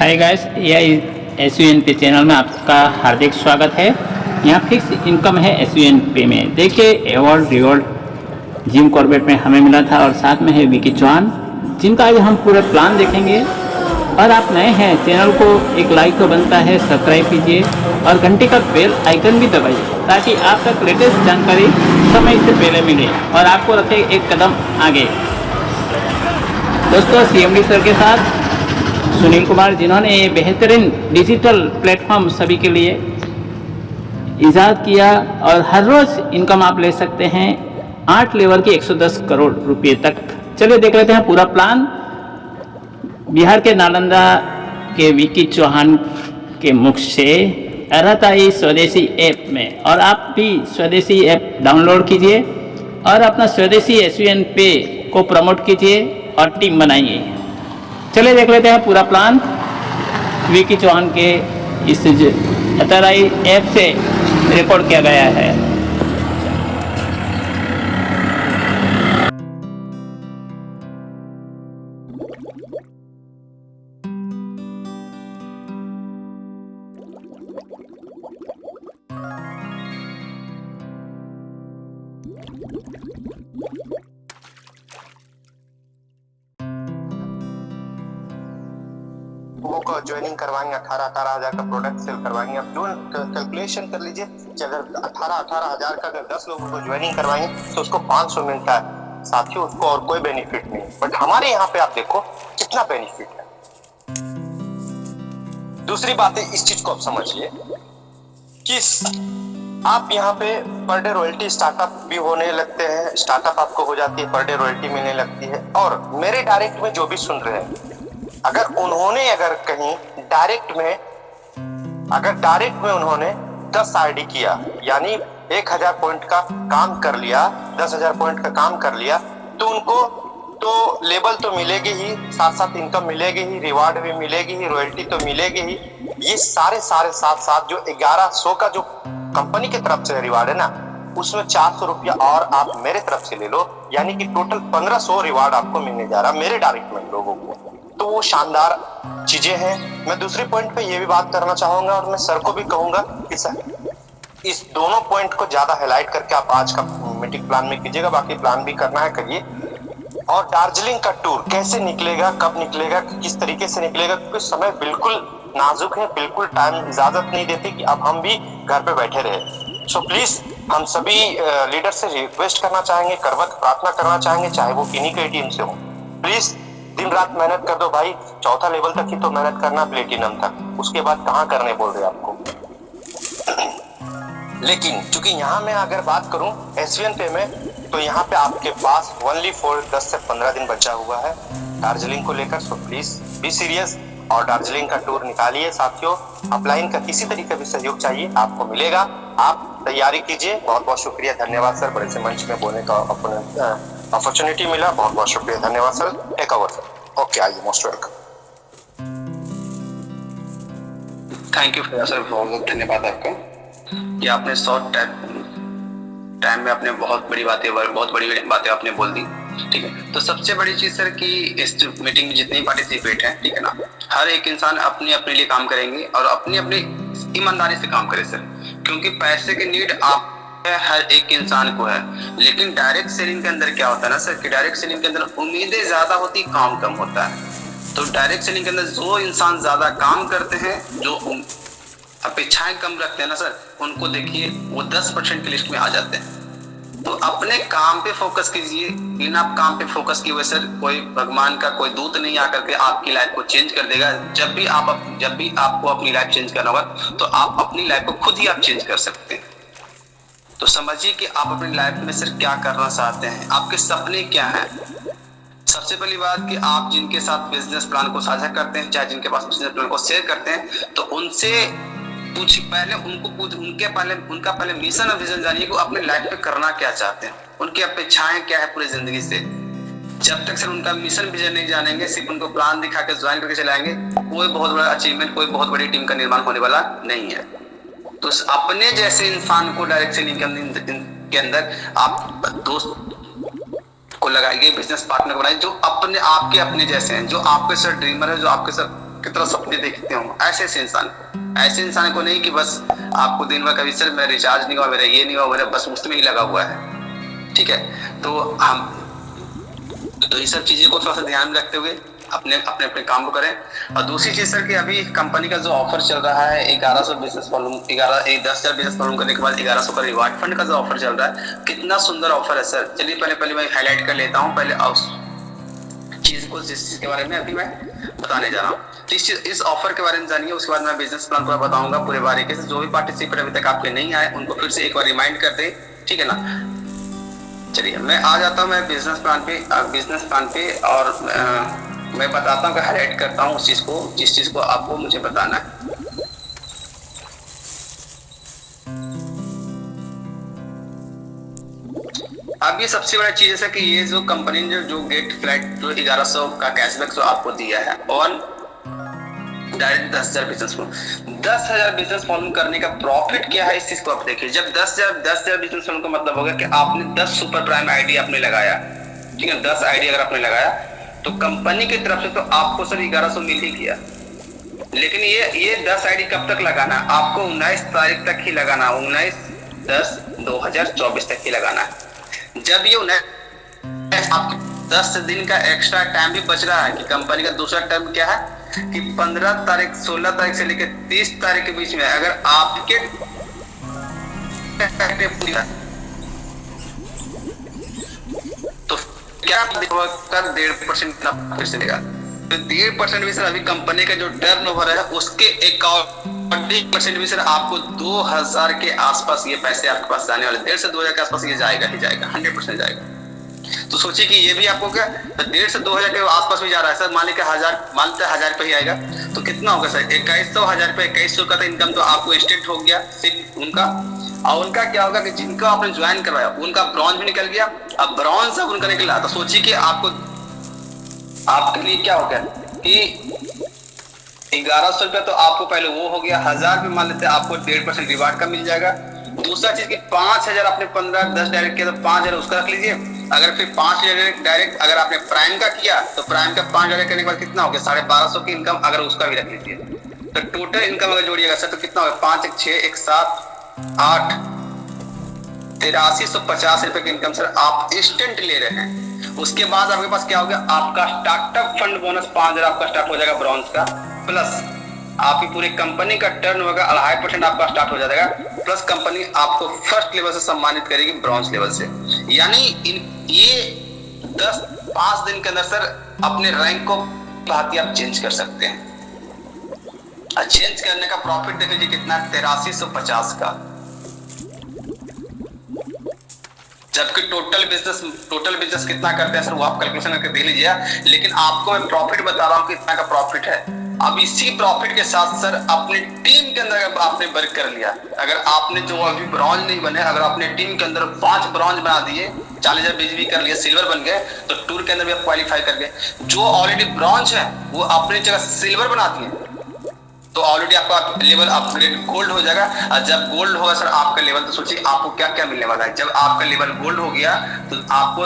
Hi guys, यह SUNP channel में आपका हार्दिक स्वागत है। यहाँ फिक्स इनकम है SUNP में। देखिए, अवार्ड रिवॉर्ड जिम कॉर्बेट में हमें मिला था और साथ में है विकी चौहान, जिनका आज हम पूरा प्लान देखेंगे। और आप नए हैं, चैनल को एक लाइक तो बनता है, सब्सक्राइब कीजिए और घंटी का बेल आइकन भी दबाइए ताकि आप तक लेटेस्ट जानकारी समय से पहले मिले और आपको रखे एक कदम आगे। दोस्तों, CMD सर के साथ सुनील कुमार, जिन्होंने ये बेहतरीन डिजिटल प्लेटफॉर्म सभी के लिए ईजाद किया और हर रोज़ इनकम आप ले सकते हैं 8 लेवल की 110 करोड़ रुपए तक। चलिए देख लेते हैं पूरा प्लान। बिहार के नालंदा के विकी चौहान के मुख से रहता है स्वदेशी ऐप में, और आप भी स्वदेशी ऐप डाउनलोड कीजिए और अपना स्वदेशी SUNP को प्रमोट कीजिए और टीम बनाइए। चलिए देख लेते हैं पूरा प्लान। विकी चौहान के इस अतराई ऐप से रिकॉर्ड किया गया है। को ज्वाइनिंग करवाएंगे, 18 हजार का प्रोडक्ट सेल करवाएंगे। अब जो कैलकुलेशन कर लीजिए कि अगर 18 हजार का अगर 10 लोगों को ज्वाइनिंग करवाएंगे तो उसको 500 मिलता है। साथियों, उसको और कोई बेनिफिट नहीं, बट हमारे यहाँ पे आप देखो कितना बेनिफिट है। दूसरी बात है, इस चीज को आप समझिए कि आप यहाँ पे पर डे रॉयल्टी स्टार्टअप भी होने लगते हैं, स्टार्टअप आपको हो जाती है, पर डे रॉयल्टी मिलने लगती है। और मेरे डायरेक्ट में जो भी सुन रहे हैं, अगर उन्होंने अगर कहीं डायरेक्ट में उन्होंने 10 आईडी किया, यानी 1000 पॉइंट का काम कर लिया, 10,000 पॉइंट का काम कर लिया, तो उनको तो लेबल तो मिलेगी ही, साथ साथ इनकम मिलेगी ही, रिवार्ड भी मिलेगी ही, रॉयल्टी तो मिलेगी ही। ये सारे साथ जो 1100 का जो कंपनी की तरफ से रिवार्ड है ना, उसमें 400 रुपया और आप मेरे तरफ से ले लो, यानी कि टोटल 1500 रिवार्ड आपको मिलने जा रहा मेरे डायरेक्ट में लोगों को। तो वो शानदार चीजें हैं। मैं दूसरे पॉइंट पे ये भी बात करना चाहूंगा और मैं सर को भी कहूंगा कि सर इस दोनों पॉइंट को ज्यादा हाईलाइट करके आप आज का मीटिंग प्लान में कीजिएगा, बाकी प्लान भी करना है करिए। और दार्जिलिंग का टूर कैसे निकलेगा, कब निकलेगा, किस तरीके से निकलेगा, क्योंकि समय बिल्कुल नाजुक है, बिल्कुल टाइम इजाजत नहीं देती कि अब हम भी घर पे बैठे रहे। सो प्लीज हम सभी लीडर से रिक्वेस्ट करना चाहेंगे, करवत प्रार्थना करना चाहेंगे, चाहे वो किन्हीं के टीम से हो, प्लीज दिन रात मेहनत कर दो भाई। 4था लेवल तक ही तो मेहनत करना, प्लेटिनम तक, उसके बाद कहाँ करने बोल रहे आपको। लेकिन चूंकि यहाँ मैं अगर बात करूं SUNP में, तो यहाँ पे आपके पास ओनली फॉर 10 से 15 दिन बचा हुआ है दार्जिलिंग को लेकर। सो प्लीज बी सीरियस और दार्जिलिंग का टूर निकालिए। साथियों, अपलाइन का किसी तरीके भी सहयोग चाहिए, आपको मिलेगा, आप तैयारी कीजिए। बहुत बहुत शुक्रिया, धन्यवाद सर, बड़े से मंच में बोलने का अपॉर्चुनिटी मिला। बहुत बहुत शुक्रिया, धन्यवाद sir. Take over sir. Okay, आइए, most welcome. Thank you sir, बहुत बहुत धन्यवाद आपका कि आपने शॉर्ट टाइम में आपने बहुत बड़ी बातें आपने बोल दी। ठीक है, तो सबसे बड़ी चीज सर कि इस मीटिंग में जितने पार्टिसिपेट हैं, ठीक है ना, हर एक इंसान अपने लिए काम करेंगे और अपनी ईमानदारी से काम करे सर, क्योंकि पैसे की नीड आप हर एक इंसान को है। लेकिन डायरेक्ट सेलिंग के अंदर क्या होता है ना सर कि डायरेक्ट सेलिंग के अंदर उम्मीदें ज्यादा होती, काम कम होता है। तो डायरेक्ट सेलिंग के अंदर जो इंसान ज्यादा काम करते हैं, जो अपेक्षाएं कम रखते हैं ना सर, उनको देखिए वो 10% की लिस्ट में आ जाते हैं। तो अपने काम पे फोकस कीजिए। लेकिन आप काम पे फोकस किए हुए सर, कोई भगवान का कोई दूत नहीं आकर के आपकी लाइफ को चेंज कर देगा। जब भी आपको अपनी लाइफ चेंज करना होगा, तो आप अपनी लाइफ को खुद ही आप चेंज कर सकते हैं। तो समझिए कि आप अपनी लाइफ में सर क्या करना चाहते हैं, आपके सपने क्या हैं। सबसे पहली बात कि आप जिनके साथ बिजनेस प्लान को साझा करते हैं, चाहे जिनके पास बिजनेस प्लान को शेयर करते हैं, तो उनसे उनका पहले मिशन और विजन जानिए कि अपने लाइफ में करना क्या चाहते हैं, उनकी अपेक्षाएं क्या है पूरी जिंदगी से। जब तक सर उनका मिशन विजन नहीं जानेंगे, सिर्फ उनको प्लान दिखा के ज्वाइन करके चलाएंगे, कोई बहुत बड़ा अचीवमेंट, कोई बहुत बड़ी टीम का निर्माण होने वाला नहीं है। तो अपने जैसे इंसान को डायरेक्ट सेलिंग के अंदर आप दोस्त को लगाइए, बिजनेस पार्टनर बनाइए जो आपके अपने जैसे हैं, जो आपके सर ड्रीमर है, जो आपके सर कितना सपने देखते हो, ऐसे इंसान को नहीं कि बस आपको दिन भर कभी सर मैं रिचार्ज नहीं हुआ, मेरा ये नहीं हुआ, मेरा बस मुफ्त में ही लगा हुआ है। ठीक है, तो ये सब चीजें को थोड़ा सा ध्यान में रखते हुए अपने काम को करें। और दूसरी चीज सर कि अभी कंपनी का जो ऑफर चल रहा है 1100 बिजनेस वॉल्यूम 10,000 बिजनेस वॉल्यूम करने के बाद 1100 का रिवार्ड फंड का जो ऑफर चल रहा है, कितना सुंदर ऑफर है सर। चलिए पहले मैं हाईलाइट कर लेता हूँ पहले जिस चीज के बारे में अभी मैं बताने जा रहा हूँ। तो इस ऑफर के बारे में जानिए, उसके बाद मैं बिजनेस प्लान पूरा बताऊंगा पूरे बारीकी से। जो भी पार्टिसिपेट अभी तक आपके नहीं आए उनको फिर से एक बार रिमाइंड कर दे, ठीक है ना। चलिए मैं आ जाता हूँ मैं बिजनेस प्लान पे और मैं बताता हूँ, हाईलाइट करता हूँ जिस चीज को आपको मुझे बताना है। अब ये सबसे बड़ा चीज है कि ये जो कंपनी ने जो गेट फ्लैट जो 1100 का कैशबैक जो आपको दिया है ऑन डायरेक्ट 10,000 बिजनेस वॉल्यूम करने का प्रॉफिट क्या है, इस चीज को आप देखिए। जब 10,000 बिजनेस वॉल्यूम का मतलब होगा कि आपने 10 सुपर प्राइम आईडी आपने लगाया, ठीक है, 10 आईडी अगर आपने लगाया तो कंपनी की तरफ से तो आपको सर 1100 मिल ही गया। लेकिन ये 10 आईडी कब तक लगाना है आपको? 19 तारीख तक ही लगाना, 19/10/2024 तक ही लगाना है। जब ये 10 दिन का एक्स्ट्रा टाइम भी बच रहा है कि कंपनी का दूसरा टर्म क्या है कि 15 तारीख 16 तारीख से लेकर 30 तारीख के बीच में अगर आपके तो क्या कर 1.5% फिर से लेगा। तो 1.5% भी सर अभी कंपनी का जो टर्नओवर है उसके 1% भी सर आपको 2000 के आसपास ये पैसे आपके पास जाने वाले, 1.5 से 2000 के आसपास ये जाएगा ही जाएगा, 100% जाएगा। तो सोचिए कि ये भी आपको क्या 1.5 से 2000 के आसपास में जा रहा है सर। मान लीजिए 1000 पे ही आएगा तो कितना होगा सर? 2100 का तो इनकम तो आपको इंस्टेंट हो गया सिर्फ उनका। और उनका क्या होगा कि जिनका आपने ज्वाइन करवाया उनका ब्रॉन्ज भी निकल गया। अब ब्रॉन्ज अब उनका निकला तो सोचिए कि आपके लिए क्या हो गया कि 1100 रुपया तो आपको पहले वो हो गया, 1000 रुपये मान लेते हैं आपको 1.5% रिवार्ड का मिल जाएगा। दूसरा चीज कि 5000 आपने 15-10 डायरेक्ट किया तो 5000 उसका रख लीजिए। अगर फिर 5000 डायरेक्ट अगर आपने प्राइम का किया तो प्राइम का 5 डायरेक्ट करने के बाद कितना हो गया? 1250 की इनकम, अगर उसका भी रख लीजिए तो टोटल इनकम अगर जोड़िएगा सर तो कितना होगा? 5 1 6 1 7 8 8350 रुपए की इनकम सर आप इंस्टेंट ले रहे हैं। उसके बाद आपके पास क्या हो गया? आपका स्टार्टअप फंड बोनस 5000 आपका स्टार्ट हो जाएगा ब्रॉन्ज का, प्लस आपकी पूरी कंपनी का टर्न होगा 2.5% आपका स्टार्ट हो जाएगा, प्लस कंपनी आपको फर्स्ट लेवल से सम्मानित करेगी ब्रॉन्ज लेवल से। यानी ये 5 दिन के अंदर सर अपने रैंक को भांति आप चेंज कर सकते हैं। और चेंज करने का प्रॉफिट देख लीजिए कितना, 8350 का। जबकि टोटल बिजनेस कितना करते हैं सर वो आप कैलकुलेशन करके दे लीजिए। लेकिन आपको मैं प्रॉफिट बता रहा हूँ कितना का प्रॉफिट है। अब इसी प्रॉफिट के साथ सर अपनी टीम के अंदर आपने वर्क कर लिया, अगर आपने जो अभी ब्रॉन्ज नहीं बने, अगर आपने टीम के अंदर 5 ब्रॉन्ज बना दिए, 40,000 भी कर लिया, सिल्वर बन गए, तो टूर के अंदर भी आप क्वालिफाई कर गए। जो ऑलरेडी ब्रॉन्ज है वो अपनी जगह सिल्वर बना दिए तो ऑलरेडी आपका लेवल अपग्रेड गोल्ड हो जाएगा। और जब गोल्ड होगा सर आपका लेवल, तो सोचिए आपको क्या क्या मिलने वाला है। जब आपका लेवल गोल्ड हो गया तो आपको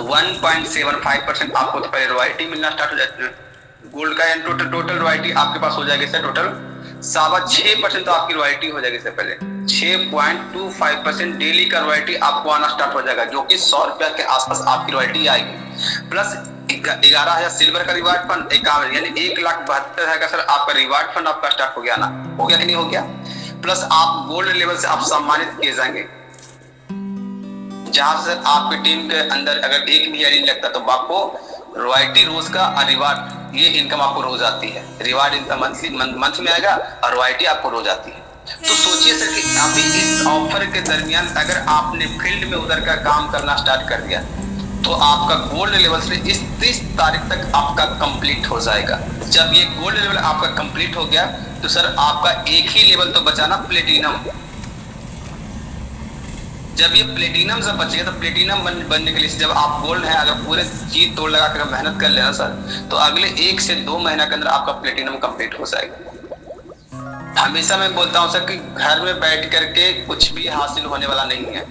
1.75% आपको तो पहले रॉयल्टी मिलना स्टार्ट हो जाती है गोल्ड का। टोटल रॉयल्टी आपके पास हो जाएगी सर टोटल 6.25% तो आपकी रॉयल्टी हो जाएगी सर। पहले 6.25% डेली का रॉयल्टी आपको आना स्टार्ट हो जाएगा, जो कि 100 रुपया के आसपास आपकी रॉयल्टी आएगी। प्लस 11,000 सिल्वर का रिवार्ड फंड, यानी 1,72,000 का सर आपका रिवार्ड फंड आपका स्टार्ट हो गया ना, हो गया कि नहीं हो गया। प्लस आप गोल्ड लेवल से आप सम्मानित किए जाएंगे, जहां से आपकी टीम के अंदर अगर एक भी नहीं लगता तो आपको रॉयल्टी रोज का और रिवार्ड ये इनकम आपको रोज आती है। रिवार्ड इनकम मंथ में आएगा और रॉयल्टी आपको रोज आती है। तो सोचिए सर कि अभी इस ऑफर के दरमियान अगर आपने फील्ड में उधर का काम करना स्टार्ट कर दिया तो आपका गोल्ड लेवल से इस 30 तारीख तक आपका कंप्लीट हो जाएगा। जब ये गोल्ड लेवल आपका कंप्लीट हो गया तो सर आपका एक ही लेवल तो बचा ना, प्लेटिनम। जब ये प्लेटिनम से बचेगा तो प्लेटिनम बनने के लिए जब आप गोल्ड है अगर पूरे चीज तोड़ लगा कर मेहनत कर लेना सर, तो अगले 1 से 2 महीना के अंदर आपका प्लेटिनम कंप्लीट हो जाएगा। हमेशा मैं बोलता हूँ सर कि घर में बैठ करके कुछ भी हासिल होने वाला नहीं है।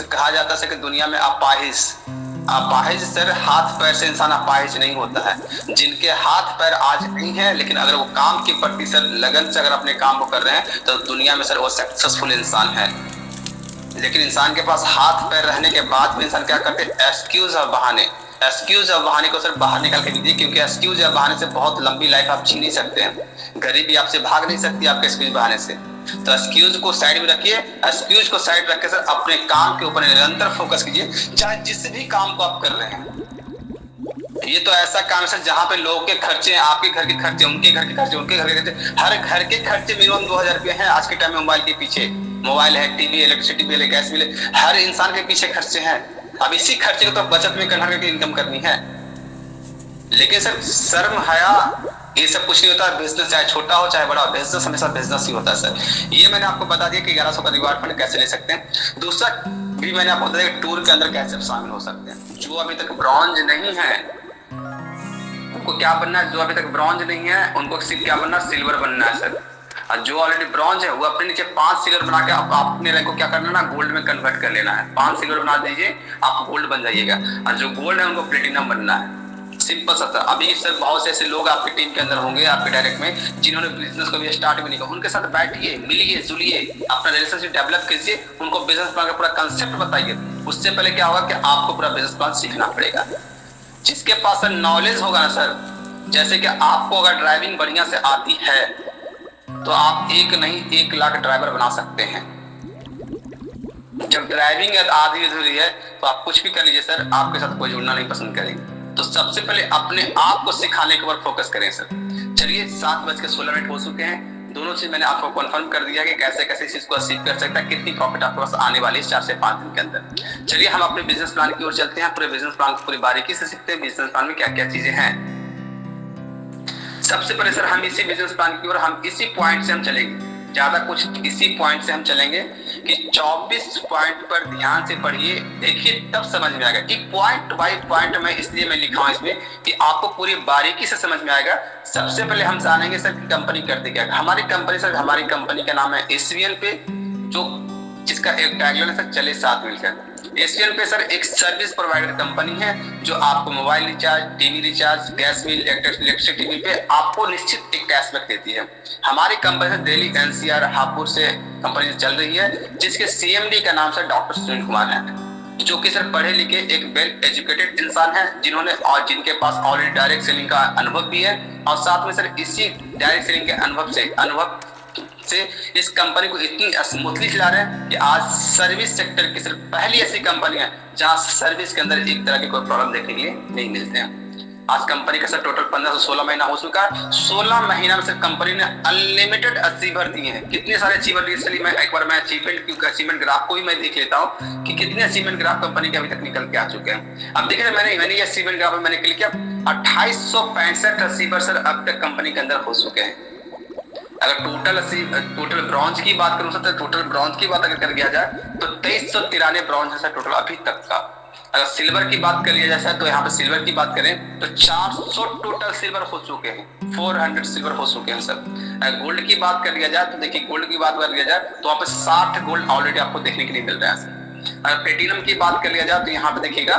कहा जाता है कि दुनिया में अपाहिज अपाहिज सर, हाथ पैर से इंसान अपाहिज नहीं होता है। जिनके हाथ पैर आज नहीं है, लेकिन अगर वो काम के प्रति सर लगन से अगर अपने काम को कर रहे हैं तो दुनिया में सर वो सक्सेसफुल इंसान है। लेकिन इंसान के पास हाथ पैर रहने के बाद भी इंसान क्या करते हैं, एक्सक्यूज और बहाने को सर बाहर निकाल के दीजिए, क्योंकि एक्सक्यूज या बहाने से बहुत लंबी लाइफ आप जी नहीं सकते हैं। गरीबी आपसे भाग नहीं सकती आपके एक्सक्यूज बहाने से। तो एक्सक्यूज को साइड में रखिए, एक्सक्यूज को साइड रख के सर अपने काम के ऊपर निरंतर फोकस कीजिए, चाहे जिस भी काम को आप कर रहे हैं। ये तो ऐसा काम है सर जहाँ पे लोगों के खर्चे, आपके घर के खर्चे, उनके घर के खर्चे, उनके घर के खर्चे, हर घर के खर्चे मिनिमम 2000 रुपये हैं आज के टाइम में। मोबाइल के पीछे, मोबाइल है, TV, electricity bill, gas bill, हर इंसान के पीछे खर्चे हैं। अब इसी खर्चे को तो बचत में कन्वर्ट करके इनकम करनी है। लेकिन सर शर्म हया ये सब कुछ नहीं होता। बिजनेस चाहे छोटा हो चाहे बड़ा हो, बिजनेस हमेशा बिजनेस ही होता है सर। ये मैंने आपको बता दिया कि 1100 का रिवार्ड फंड कैसे ले सकते हैं। दूसरा भी मैंने आपको बता दिया टूर के अंदर कैसे शामिल हो सकते हैं। जो अभी तक ब्रॉन्ज नहीं है उनको क्या बनना है, जो अभी तक ब्रॉन्ज नहीं है उनको क्या बनना है, सिल्वर बनना है सर। और जो ऑलरेडी ब्रॉन्ज है वो अपने नीचे 5 सिल्वर बना के आप अपने रैंक को क्या करना है ना, गोल्ड में कन्वर्ट कर लेना है। 5 सिल्वर बना दीजिए, आप गोल्ड बन जाइएगा। और जो गोल्ड है उनको प्लेटिनम बनना है। सिंपल सा। अभी सर बहुत से ऐसे लोग आपकी टीम के अंदर होंगे, आपके डायरेक्ट में, जिन्होंने बिजनेस को भी स्टार्ट भी नहीं किया। उनके साथ बैठिए, मिलिए, जुलिए, अपना रिलेशनशिप डेवलप कीजिए, उनको बिजनेस प्लान का पूरा कंसेप्ट बताइए। उससे पहले क्या होगा कि आपको पूरा बिजनेस प्लान सीखना पड़ेगा। जिसके पास सर नॉलेज होगा ना सर, जैसे कि आपको अगर ड्राइविंग बढ़िया से आती है तो आप एक नहीं 1 लाख ड्राइवर बना सकते हैं। जब ड्राइविंग आधी अधूरी है तो आप कुछ भी कर लीजिए सर, आपके साथ कोई जुड़ना नहीं पसंद करेंगे। तो सबसे पहले अपने आप को सिखाने के ऊपर फोकस करें सर। चलिए 7:16 हो चुके हैं। दोनों चीज मैंने आपको कंफर्म कर दिया कि कैसे कैसे इस चीज को अचीव कर सकता है, कितनी प्रॉफिट आपके पास आने वाली है 4 से 5 दिन के अंदर। चलिए हम अपने बिजनेस प्लान की ओर चलते हैं। पूरे बिजनेस प्लान को पूरी बारीकी से सीखते हैं। बिजनेस प्लान में क्या क्या चीजें हैं। सबसे पहले सर हम इसी बिजनेस प्लान की ओर हम इसी पॉइंट से हम चलेंगे, ज्यादा कुछ इसी पॉइंट से हम चलेंगे कि 24 पॉइंट पर ध्यान से पढ़िए, देखिए तब समझ में आएगा। एक पॉइंट बाय पॉइंट में इसलिए मैं लिखा हूं इसमें कि आपको पूरी बारीकी से समझ में आएगा। सबसे पहले हम जानेंगे सर कंपनी करते क्या। हमारी कंपनी सर, हमारी कंपनी का नाम है एसवीएन पे, जो जिसका एक टैगलाइन है सर, चले साथ मिलकर। एसवीएन पे सर एक सर्विस प्रोवाइडर कंपनी है जो आपको mobile recharge, TV recharge, gas bill, electricity bill pay आपको निश्चित एक कैशबैक देती है। हमारी कंपनी से दिल्ली एनसीआर हापुड़ से कंपनी चल रही है, जिसके सीएमडी का नाम सर डॉक्टर सुनील कुमार है, जो कि सर पढ़े लिखे एक वेल एजुकेटेड इंसान है, जिन्होंने और जिनके पास ऑलरेडी डायरेक्ट सेलिंग का अनुभव भी है। और साथ में सर इसी डायरेक्ट सेलिंग के अनुभव से इस कंपनी को इतनी स्मूथली चला रहे हैं कि आज सर्विस सेक्टर की सिर्फ पहली ऐसी कंपनी है जहां सर्विस के अंदर एक तरह के कोई प्रॉब्लम देखने के लिए नहीं मिलते हैं। आज कंपनी का सर टोटल 15 से 16 महीना हो चुका है। 16 महीना में सर कंपनी ने अनलिमिटेड अचीवर दिए हैं। कितने सारे अचीवर दिए, चलिए मैं एक बार मैं अचीवमेंट ग्राफ को भी मैं देख लेता हूँ कि कितने अचीवमेंट ग्राफ कंपनी के अभी तक निकल के आ चुके हैं। अब देखिए मैंने ये अचीवमेंट ग्राफ मैंने क्लिक किया, 2865 अचीवर सर अब तक कंपनी के अंदर हो चुके हैं। अगर टोटल ब्रॉन्ज की बात करूं तो टोटल ब्रॉन्ज की बात अगर कर दिया जाए तो 2393 ब्रॉन्ज है सर टोटल अभी तक का। अगर सिल्वर की बात कर लिया जाए तो यहाँ पे सिल्वर की बात करें तो 400 टोटल सिल्वर हो चुके हैं, 400 सिल्वर हो चुके हैं सर। अगर गोल्ड की बात कर लिया जाए तो देखिए गोल्ड की बात कर लिया जाए तो वहाँ पे 60 गोल्ड ऑलरेडी आपको देखने के लिए मिल रहा है सर। अगर प्लेटिनम की बात कर लिया जाए तो यहाँ पे देखिएगा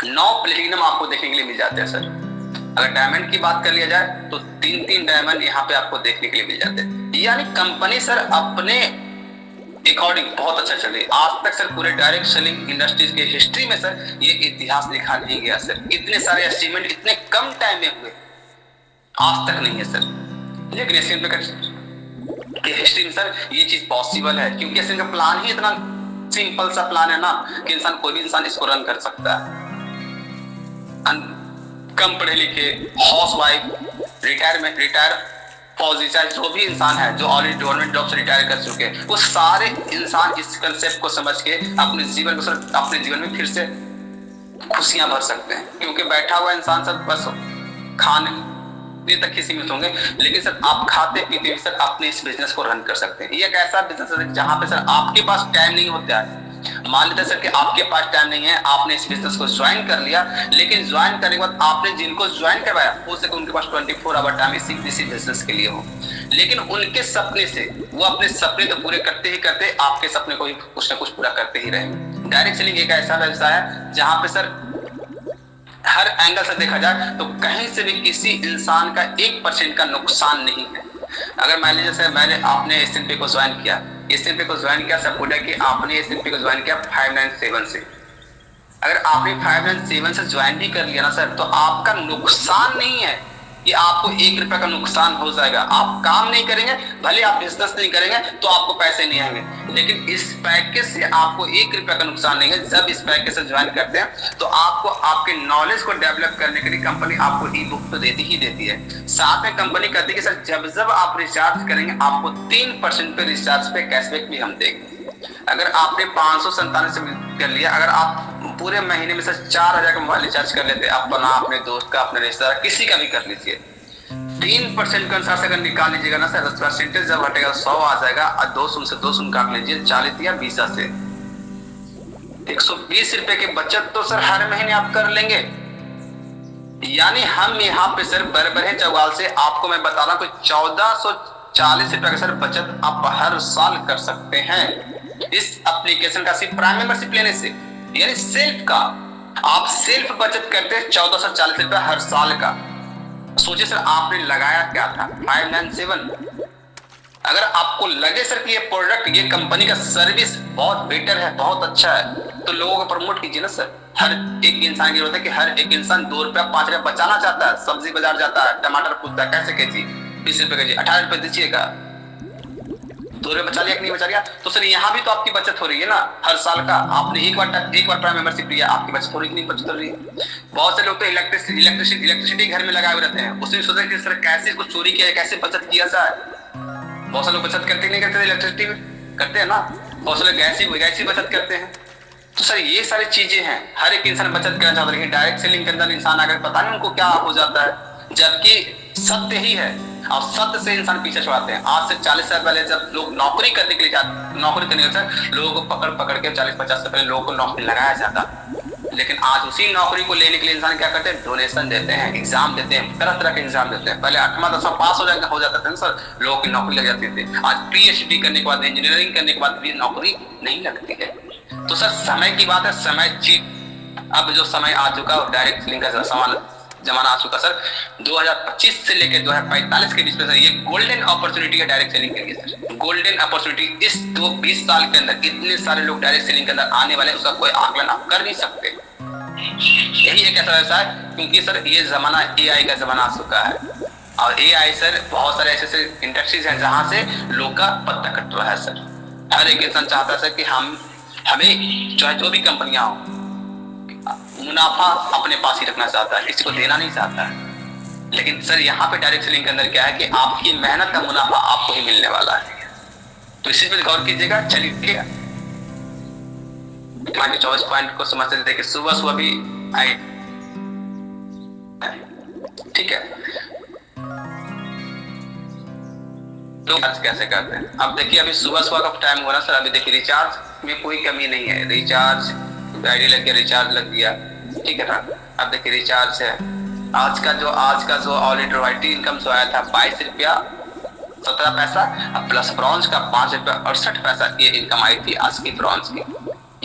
9 प्लेटिनम आपको देखने के लिए मिल जाते हैं सर। अगर डायमंड की बात कर लिया जाए तो 3 डायमंड यहाँ पे आपको देखने के लिए मिल जाते हैं। यानी कंपनी सर अपने अकॉर्डिंग बहुत अच्छा चल रही है। आज तक सर पूरे डायरेक्ट सेलिंग इंडस्ट्रीज के हिस्ट्री में सर ये इतिहास लिखा नहीं गया सर। इतने सारे अचीवमेंट इतने कम टाइम में हुए आज तक नहीं है सर। लेकिन एसवीएन के हिस्ट्री में सर ये चीज पॉसिबल है, क्योंकि एसवीएन का प्लान ही इतना सिंपल सा प्लान है ना कि इंसान कोई भी इंसान इसको रन कर सकता है। कम पढ़े लिखे, हाउसवाइफ, रिटायर फौजी, चाहे जो भी इंसान है जो ऑलरेडी गवर्नमेंट जॉब से रिटायर कर चुके हैं, वो सारे इंसान इस कंसेप्ट को समझ के अपने जीवन में फिर से खुशियां भर सकते हैं। क्योंकि बैठा हुआ इंसान सर बस खाने तक ही सीमित होंगे, लेकिन सर आप खाते पीते भी सर अपने इस बिजनेस को रन कर सकते हैं। ये एक ऐसा बिजनेस है जहां पे सर आपके पास टाइम नहीं होता है। मान लेते सर कि आपके पास टाइम नहीं है, आपने इस बिजनेस को ज्वाइन कर लिया, लेकिन ज्वाइन करने के बाद आपने जिनको ज्वाइन करवाया हो सके उनके पास 24 आवर टाइम इसी बिजनेस के लिए हो, लेकिन उनके सपने से वो अपने सपने तो पूरे करते ही करते आपके सपने को ही कुछ ना कुछ पूरा करते ही रहेंगे। डायरेक्ट सेलिंग एक ऐसा व्यवसाय है जहां पे सर हर एंगल से देखा जाए तो कहीं से भी किसी इंसान का 1% का नुकसान नहीं है। अगर मान लीजिए सर मैंने आपने S&P को ज्वाइन किया, S&P को ज्वाइन किया, सपोर्ट है कि आपने S&P को ज्वाइन किया 597 से। अगर आपने 597 से ज्वाइन भी कर लिया ना सर, तो आपका नुकसान नहीं है कि आपको 1 रुपया का नुकसान हो जाएगा। आप काम नहीं करेंगे, भले आप बिजनेस नहीं करेंगे तो आपको पैसे नहीं आएंगे, लेकिन इस पैकेज से आपको 1 रुपया का नुकसान नहीं है। जब इस पैकेज से ज्वाइन करते हैं तो आपको आपके नॉलेज को डेवलप करने के लिए कंपनी आपको ई बुक तो देती ही देती है। साथ में कंपनी कहती है कि सर जब जब आप रिचार्ज करेंगे आपको 3% पे रिचार्ज पे कैशबैक भी हम देंगे। अगर आपने 597 से कर लिया, अगर आप पूरे महीने में से 4000 का मोबाइल रिचार्ज कर लेते, अपना, अपने दोस्त का, अपने रिश्तेदार, किसी का भी कर लीजिए, 3% के अनुसार से अगर निकाल लीजिएगा ना सर, परसेंटेज जब हटेगा 100 आ जाएगा, और 2 से 2 काट लीजिए, 40 या 20 से 120 रुपए की बचत तो सर हर महीने आप कर लेंगे। यानी हम यहाँ पे सर बरबरे चौगाल से आपको मैं बता रहा हूँ 1440 रुपए का सर बचत आप हर साल कर सकते हैं इस एप्लीकेशन का सिर्फ प्राइम मेंबरशिप लेने से। यानी सेल्फ का आप सेल्फ बचत करते हैं 1440 रुपए हर साल का। सोचिए सर आपने लगाया क्या था 597। अगर आपको लगे सर कि ये प्रोडक्ट, ये कंपनी का सर्विस बहुत बेटर है, बहुत अच्छा है, तो लोगों को प्रमोट कीजिए ना सर। हर एक इंसान की जरूरत है कि हर एक इंसान 2 रुपया 5 रुपया बचाना चाहता है। सब्जी बाजार जाता है, टमाटर पूछता है कैसे केजी, 20 रुपए केजी, 18 रुपए दीजिएगा, 2 रुपये बचा लिया कि नहीं बचा लिया। तो सर यहाँ भी तो आपकी बचत हो रही है ना हर साल का। आपने एक बार प्राइम मेंबरशिप लिया, आपकी बचत हो रही कि नहीं बचत हो रही है। बहुत से लोग तो इलेक्ट्रिसिटी घर में लगाए हुए रहते हैं, उसमें सोचते कि सर कैसे इसको चोरी किया, कैसे बचत किया जाए। बहुत से लोग बचत करते नहीं करते, इलेक्ट्रिसिटी करते हैं ना, बहुत से लोग गैस ही बचत करते हैं। तो सर ये सारी चीजें हैं, हर एक इंसान बचत करना चाहता है, लेकिन डायरेक्ट सेलिंग के अंदर इंसान अगर पता नहीं उनको क्या हो जाता है, जबकि सत्य ही है और सत्य से इंसान पीछे छुड़ाते हैं। आज से 40 साल पहले जब लोग नौकरी करने के लिए जाते, नौकरी करने के लिए लोगों को पकड़ के 40-50 साल पहले लोगों को नौकरी लगाया जाता, लेकिन आज उसी नौकरी को लेने के लिए इंसान क्या करते हैं, डोनेशन देते हैं, एग्जाम देते हैं, तरह तरह के एग्जाम देते हैं। पहले 8वां 10वां पास हो जाता था सर, लोगों की नौकरी लग जाती थी। आज PhD करने के बाद, इंजीनियरिंग करने के बाद भी नौकरी नहीं लगती है। तो सर समय की बात है, समय चीट। अब जो समय आ चुका है डायरेक्ट सेलिंग का जमाना आ चुका सर। 2025 से लेकर 2045 के बीच में सर ये गोल्डन अपॉर्चुनिटी है डायरेक्ट सेलिंग के लिए सर। गोल्डन अपॉर्चुनिटी इस 20 साल के अंदर इतने सारे लोग डायरेक्ट सेलिंग के अंदर आने वाले, उसका कोई आकलन आप कर नहीं सकते। यही एक ऐसा है क्योंकि सर ये जमाना AI का जमाना आ चुका है, और AI सर बहुत सारे ऐसे इंडस्ट्रीज हैं जहां से लोग का पत्ता कट रहा है सर। हर एक इंसान चाहता है सर कि हमें चाहे जो भी कंपनियां हो, मुनाफा अपने पास ही रखना चाहता है, किसी को देना नहीं चाहता है। लेकिन सर यहाँ पे डायरेक्ट सेलिंग के अंदर क्या है कि आपकी मेहनत का मुनाफा आपको ही मिलने वाला है। तो इसी पे गौर कीजिएगा। चलिए 24 पॉइंट को समझते देखिए, सुबह भी आए, ठीक है। लोग आज कैसे करते हैं, अब देखिए अभी सुबह का टाइम हुआ ना सर। अभी देखिए रिचार्ज में कोई कमी नहीं है, रिचार्ज आईडी लग गया, रिचार्ज लग गया, ठीक है ना। अब देखिए रिचार्ज है, आज का जो ऑलरेडी रॉयल्टी इनकम जो आया था 22 रुपया 17 पैसा, अब प्लस ब्रॉन्ज का 5 रुपया 68 पैसा ये इनकम आई थी आज की ब्रॉन्ज की।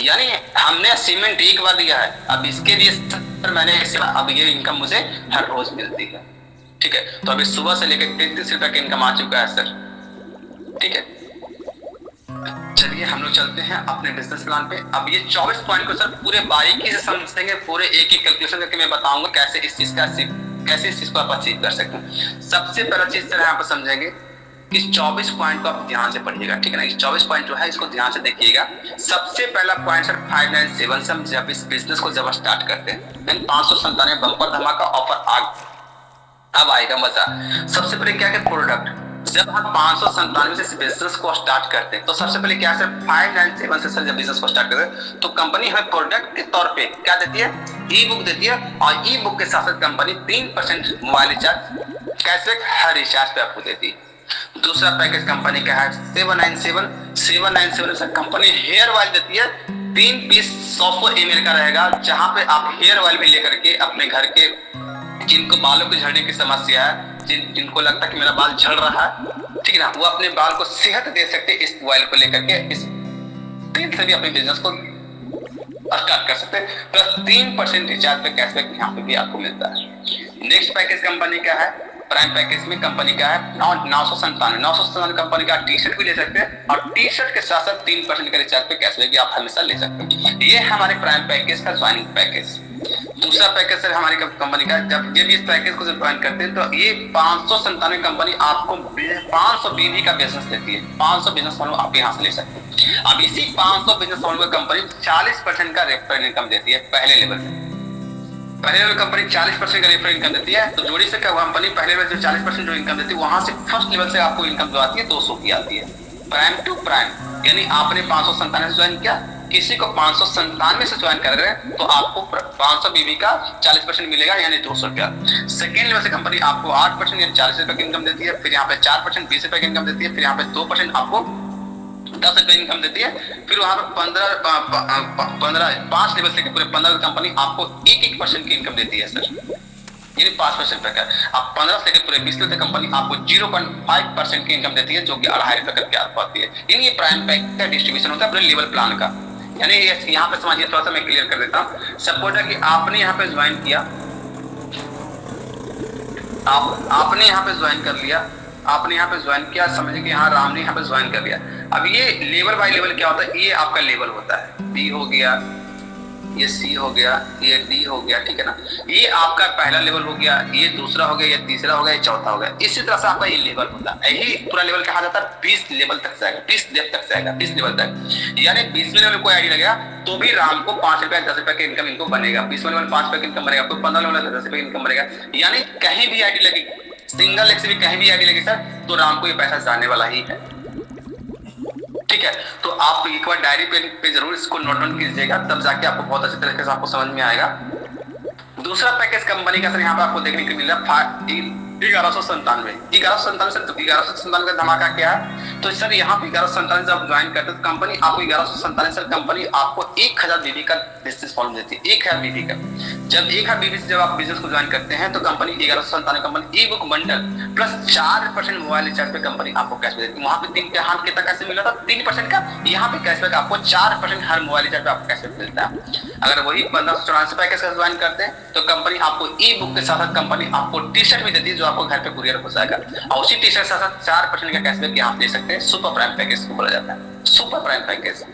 यानी हमने अचीवमेंट एक बार दिया है, अब इसके लिए सर मैंने अब ये इनकम मुझे हर रोज मिलती है, ठीक है। तो अभी सुबह से लेकर 33 रुपया की इनकम आ चुका है सर, ठीक है। चलिए हम लोग चलते हैं अपने बिजनेस प्लान पे। अब ये 24 पॉइंट को सर पूरे बारीकी से समझेंगे, पूरे एक एक कैलकुलेशन करके मैं बताऊंगा कैसे इस चीज को आप अचीव कर सकते हैं। सबसे पहला चीज सर यहाँ पर समझेंगे कि 24 पॉइंट को आप ध्यान से पढ़िएगा, ठीक है ना। 24 पॉइंट जो है इसको ध्यान से देखिएगा। सबसे पहला पॉइंट सर 597 से हम जब इस बिजनेस को जब स्टार्ट करते हैं, 597 बम्पर धमाका ऑफर अब आएगा मजा। सबसे पहले क्या है प्रोडक्ट, जब हम 597 से इस बिजनेस को स्टार्ट करते हैं तो सबसे पहले क्या है 597 से सर जब बिजनेस को स्टार्ट करते हैं तो कंपनी हमें प्रोडक्ट के तौर पे क्या देती है, ई बुक देती है, और ई बुक के साथ साथ कंपनी 3% मोबाइल रिचार्ज कैशबैक हर रिचार्ज पे आपको देती है। दूसरा पैकेज कंपनी का है 797 से कंपनी हेयर ऑयल देती है, 3 पीस 100 ml का रहेगा, जहां पे आप हेयर ऑयल भी लेकर के अपने घर के जिनको बालों के झड़ने की समस्या है, जिनको लगता है कि मेरा बाल झड़ रहा है, ठीक है ना, वो अपने बाल को सेहत दे सकते इस ऑयल को लेकर के। इस तेल से भी अपने बिजनेस को स्टार्ट कर सकते हैं। प्लस 3% रिचार्ज पे कैशबैक यहाँ पे भी आपको मिलता है। नेक्स्ट पैकेज कंपनी का है, प्राइम पैकेज में कंपनी का है 997 कंपनी का टी शर्ट भी ले सकते हैं, और टी शर्ट के साथ साथ 3% का रिचार्ज पे कैशबैक भी आप हमेशा ले सकते हैं। ये है हमारे प्राइम पैकेज का ज्वाइनिंग पैकेज। दूसरा पैकेज सर हमारी कंपनी का, जब इस पैकेज को ज्वाइन करते हैं तो ये 597 कंपनी आपको 500 बीवी का बिजनेस देती है। 500 बिजनेस वालों आप यहाँ से ले सकते हैं। अब इसी 500 बिजनेस वालों को कंपनी 40% का रेफरल इनकम देती है पहले लेवल में। पहले लेवल कंपनी 40% का रेफरल इनकम देती है, तो जोड़ी से कंपनी पहले लेवल से 40% जो इनकम देती है, वहां से फर्स्ट लेवल से आपको इनकम जो आती है 200 की आती है। प्राइम टू प्राइम, यानी आपने 597 से ज्वाइन किया, किसी को 597 से ज्वाइन कर रहे हैं तो आपको 500 बीबी का 40% मिलेगा, यानी 200 रुपया। सेकेंड लेवल से कंपनी आपको 8% यानी 40 रुपए की इनकम देती है, फिर यहाँ पे 4% 20 रुपए की इनकम देती है, फिर यहाँ पे 2% आपको 10 रुपए इनकम देती है, फिर वहां पे 5 लेवल से पूरे 15 कंपनी आपको 1% की इनकम देती है सर, यानी 5% का। आप 15 से पूरे 20 लेवल कंपनी आपको 0.5% की इनकम देती है, जो कि 2.5 रुपए करके आपको आती है। यानी ये प्राइम पैक का डिस्ट्रीब्यूशन होता है पूरे लेवल प्लान का। यानी यहाँ पे समझिए, थोड़ा सा मैं क्लियर कर देता हूँ। सपोज है कि आपने यहाँ पे ज्वाइन किया, आपने यहाँ पे ज्वाइन कर लिया, आपने यहाँ पे ज्वाइन किया, समझिए कि यहाँ राम ने यहाँ पे ज्वाइन कर लिया। अब ये लेवल बाय लेवल क्या होता है, ये आपका लेवल होता है, बी हो गया, ये सी हो गया, ये डी हो गया, ठीक है ना। ये आपका पहला लेवल हो गया, ये दूसरा हो गया, ये तीसरा हो गया, ये चौथा हो गया। इसी तरह से आपका ये लेवल होता है। यही पूरा लेवल कहा जाता है 20 लेवल तक जाएगा, 20 डेप्थ तक जाएगा, 20 लेवल तक। यानी 20वें लेवल कोई आईडी लगेगा तो भी राम को 5 रुपए 10 रुपए की इनकम इनको बनेगा। 20वें लेवल 5 रुपए की इनकम बनेगा, 15 लेवल 10 रुपए की इनकम बनेगा। यानी कहीं भी आईडी लगी, सिंगल एक से भी कहीं भी आईडी लगी सर, तो राम को ये पैसा जाने वाला ही है, ठीक है। तो आप एक बार डायरी पेन पे जरूर इसको नोट डाउन कीजिएगा, तब जाके आपको बहुत अच्छी तरीके से आपको समझ में आएगा। दूसरा पैकेज कंपनी का सर यहाँ पे आपको देखने को मिल रहा है 1197 का धमाका क्या है। तो सर यहाँ पे 1197 जब ज्वाइन करते तो कंपनी आपको 1197 सर कंपनी आपको 1000 बीबी का बिजनेस फॉर्म देती है, 1000 बीबी का। जब 1000 बीबी से जब आप बिजनेस को ज्वाइन करते हैं तो कंपनी 1197 कंपनी ई book bundle plus 4% mobile recharge पे कंपनी आपको कैशबैक देती है। वहां पे 3 हाथ कितना कैसे मिला था 3% का, यहाँ पे कैशबैक आपको 4% हर मोबाइल रिचार्ज पे आपको कैशबैक मिलता है। अगर वही 1594 पैकेज का ज्वाइन करते हैं तो कंपनी आपको ई बुक के साथ कंपनी आपको टी शर्ट भी देती है, जो आपको घर पे कुरियर हो जाएगा, और उसी टी शर्ट के साथ 4% का कैशबैक यहाँ दे सकते हैं। सुपर प्राइम पैकेज को बोला जाता है, सुपर प्राइम पैकेज,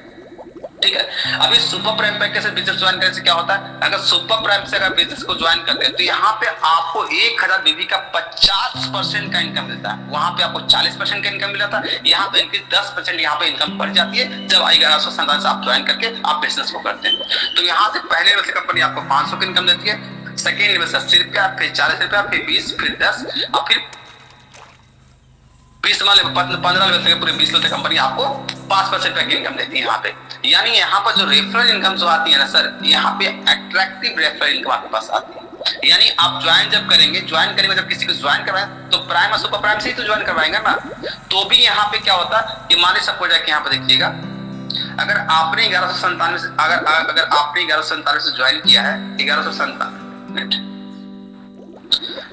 ठीक है। अभी सुपर प्राइम पैकेज से बिजनेस ज्वाइन करने से क्या होता है, अगर सुपर प्राइम से अगर बिजनेस को ज्वाइन करते हैं तो यहाँ पे आपको 1000 बीबी का 50% का इनकम मिलता है। वहां पे आपको 40% का इनकम मिला था, यहाँ पे इनकी 10% यहाँ पे इनकम बढ़ जाती है जब 1197 से आप ज्वाइन करके आप बिजनेस को करते हैं। तो यहाँ से पहले लेवल से कंपनी आपको 500 की इनकम देती है, सेकेंड लेवल से 80 रुपया, फिर 40 रुपया, फिर 20, फिर 10, और फिर 15 लेवल से पूरे 20 लेवल से कंपनी आपको 5% की इनकम देती है यहाँ पे। यानी यहाँ पर जो रेफरल इनकम जो आती है ना सर, यहाँ पे अट्रैक्टिव रेफरल इनकम आपके पास आती है। यानी आप ज्वाइन जब करेंगे जब किसी को ज्वाइन करवाएं तो प्राइम और सुपर प्राइम से ही तो ज्वाइन करवाएंगे ना। तो भी यहाँ पे क्या होता है कि माने सपोज है कि यहाँ पे देखिएगा, अगर आपने 1197 से अगर आपने 1197 से ज्वाइन किया है, 1197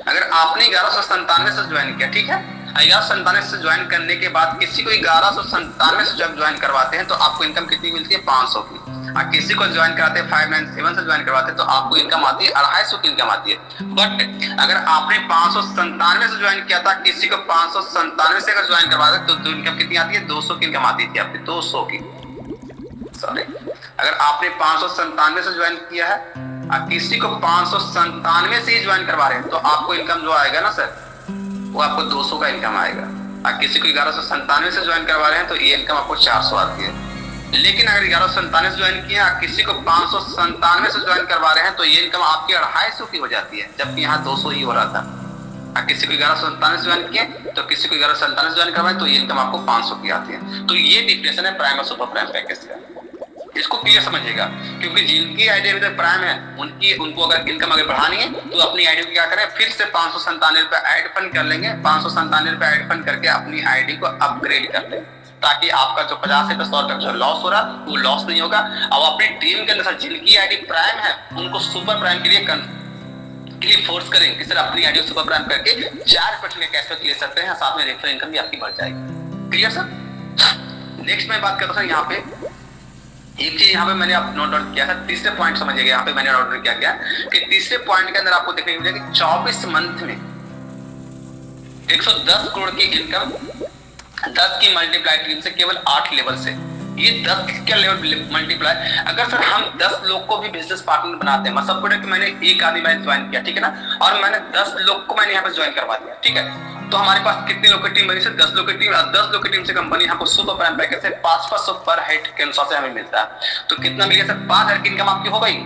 अगर आपने 1197 से ज्वाइन किया, ठीक है, 1197 से ज्वाइन करने के बाद किसी को 1197 से जब ज्वाइन करवाते हैं तो आपको इनकम कितनी मिलती है 500 की। और किसी को ज्वाइन कराते हैं 597 से ज्वाइन करवाते हैं तो आपको इनकम आती है 250 की इनकम आती है। बट अगर आपने 597 से ज्वाइन किया था, किसी को 597 से अगर ज्वाइन करवाते तो इनकम कितनी आती है 200 की इनकम आती थी आपकी, 200 की, सॉरी। अगर आपने 597 से ज्वाइन किया है और किसी को 597 से ही ज्वाइन करवा रहे हैं तो आपको इनकम जो आएगा ना सर, वो आपको 200 का इनकम आएगा। और किसी को 1197 से ज्वाइन करवा रहे हैं तो ये इनकम आपको 400 आती है। लेकिन अगर 1197 से ज्वाइन किया, किसी को 597 से ज्वाइन करवा रहे हैं तो ये इनकम आपकी 250 की हो जाती है, जबकि यहाँ 200 ही हो रहा था। और किसी को 1197 से ज्वाइन किए तो किसी को 1197 से ज्वाइन करवाए तो ये इनकम आपको 500 की आती है। तो ये डिफरेंस है प्राइम और सुपर प्राइम पैकेज का, इसको क्लियर समझिएगा। क्योंकि जिनकी आईडी अभी तक प्राइम है उनको अगर इनकम अगर बढ़ानी है तो अपनी आईडी को क्या करें, फिर से 597 रुपए ऐड फंड कर लेंगे, 597 रुपए ऐड फंड करके अपनी आईडी को अपग्रेड कर लेंगे, ताकि आपका जो 50 रुपए 100 रुपए जो लॉस हो रहा वो लॉस नहीं होगा। और अपनी टीम के अंदर जिनकी आईडी प्राइम है उनको सुपर प्राइम के लिए फोर्स करें कि सर अपनी आईडी सुपर प्राइम करके 4% का कैशबैक ले सकते हैं, साथ में रेफरल इनकम भी आपकी बढ़ जाएगी। Clear sir. नेक्स्ट मैं बात करता हूं यहाँ पे एक चीज यहाँ पे मैंने आप नोट डाउन किया था, तीसरे पॉइंट समझिएगा, यहाँ पे मैंने नोट डाउन क्या कि तीसरे पॉइंट के अंदर आपको देखने को मिलेगा कि 24 मंथ में 110 करोड़ की इनकम 10 की मल्टीप्लाई टीम से केवल 8 लेवल से। ये 10 क्या लेवल मल्टीप्लाई, अगर सर हम 10 लोग को भी बिजनेस पार्टनर बनाते हैं, मतलब कि मैंने एक आदमी मैंने ज्वाइन किया, ठीक है ना, और मैंने 10 लोग को मैंने यहाँ पे ज्वाइन करवा दिया, ठीक है, तो हमारे पास कितनी लोग की टीम बनी सर? 10 लोग की टीम, और 10 लोग की टीम से कंपनी हमको सुपर प्राइम पैकेज से 500 पर हेड के अनुसार से हमें मिलता है। तो कितना मिल गया सर? 5,000 की इनकम आपकी हो गई।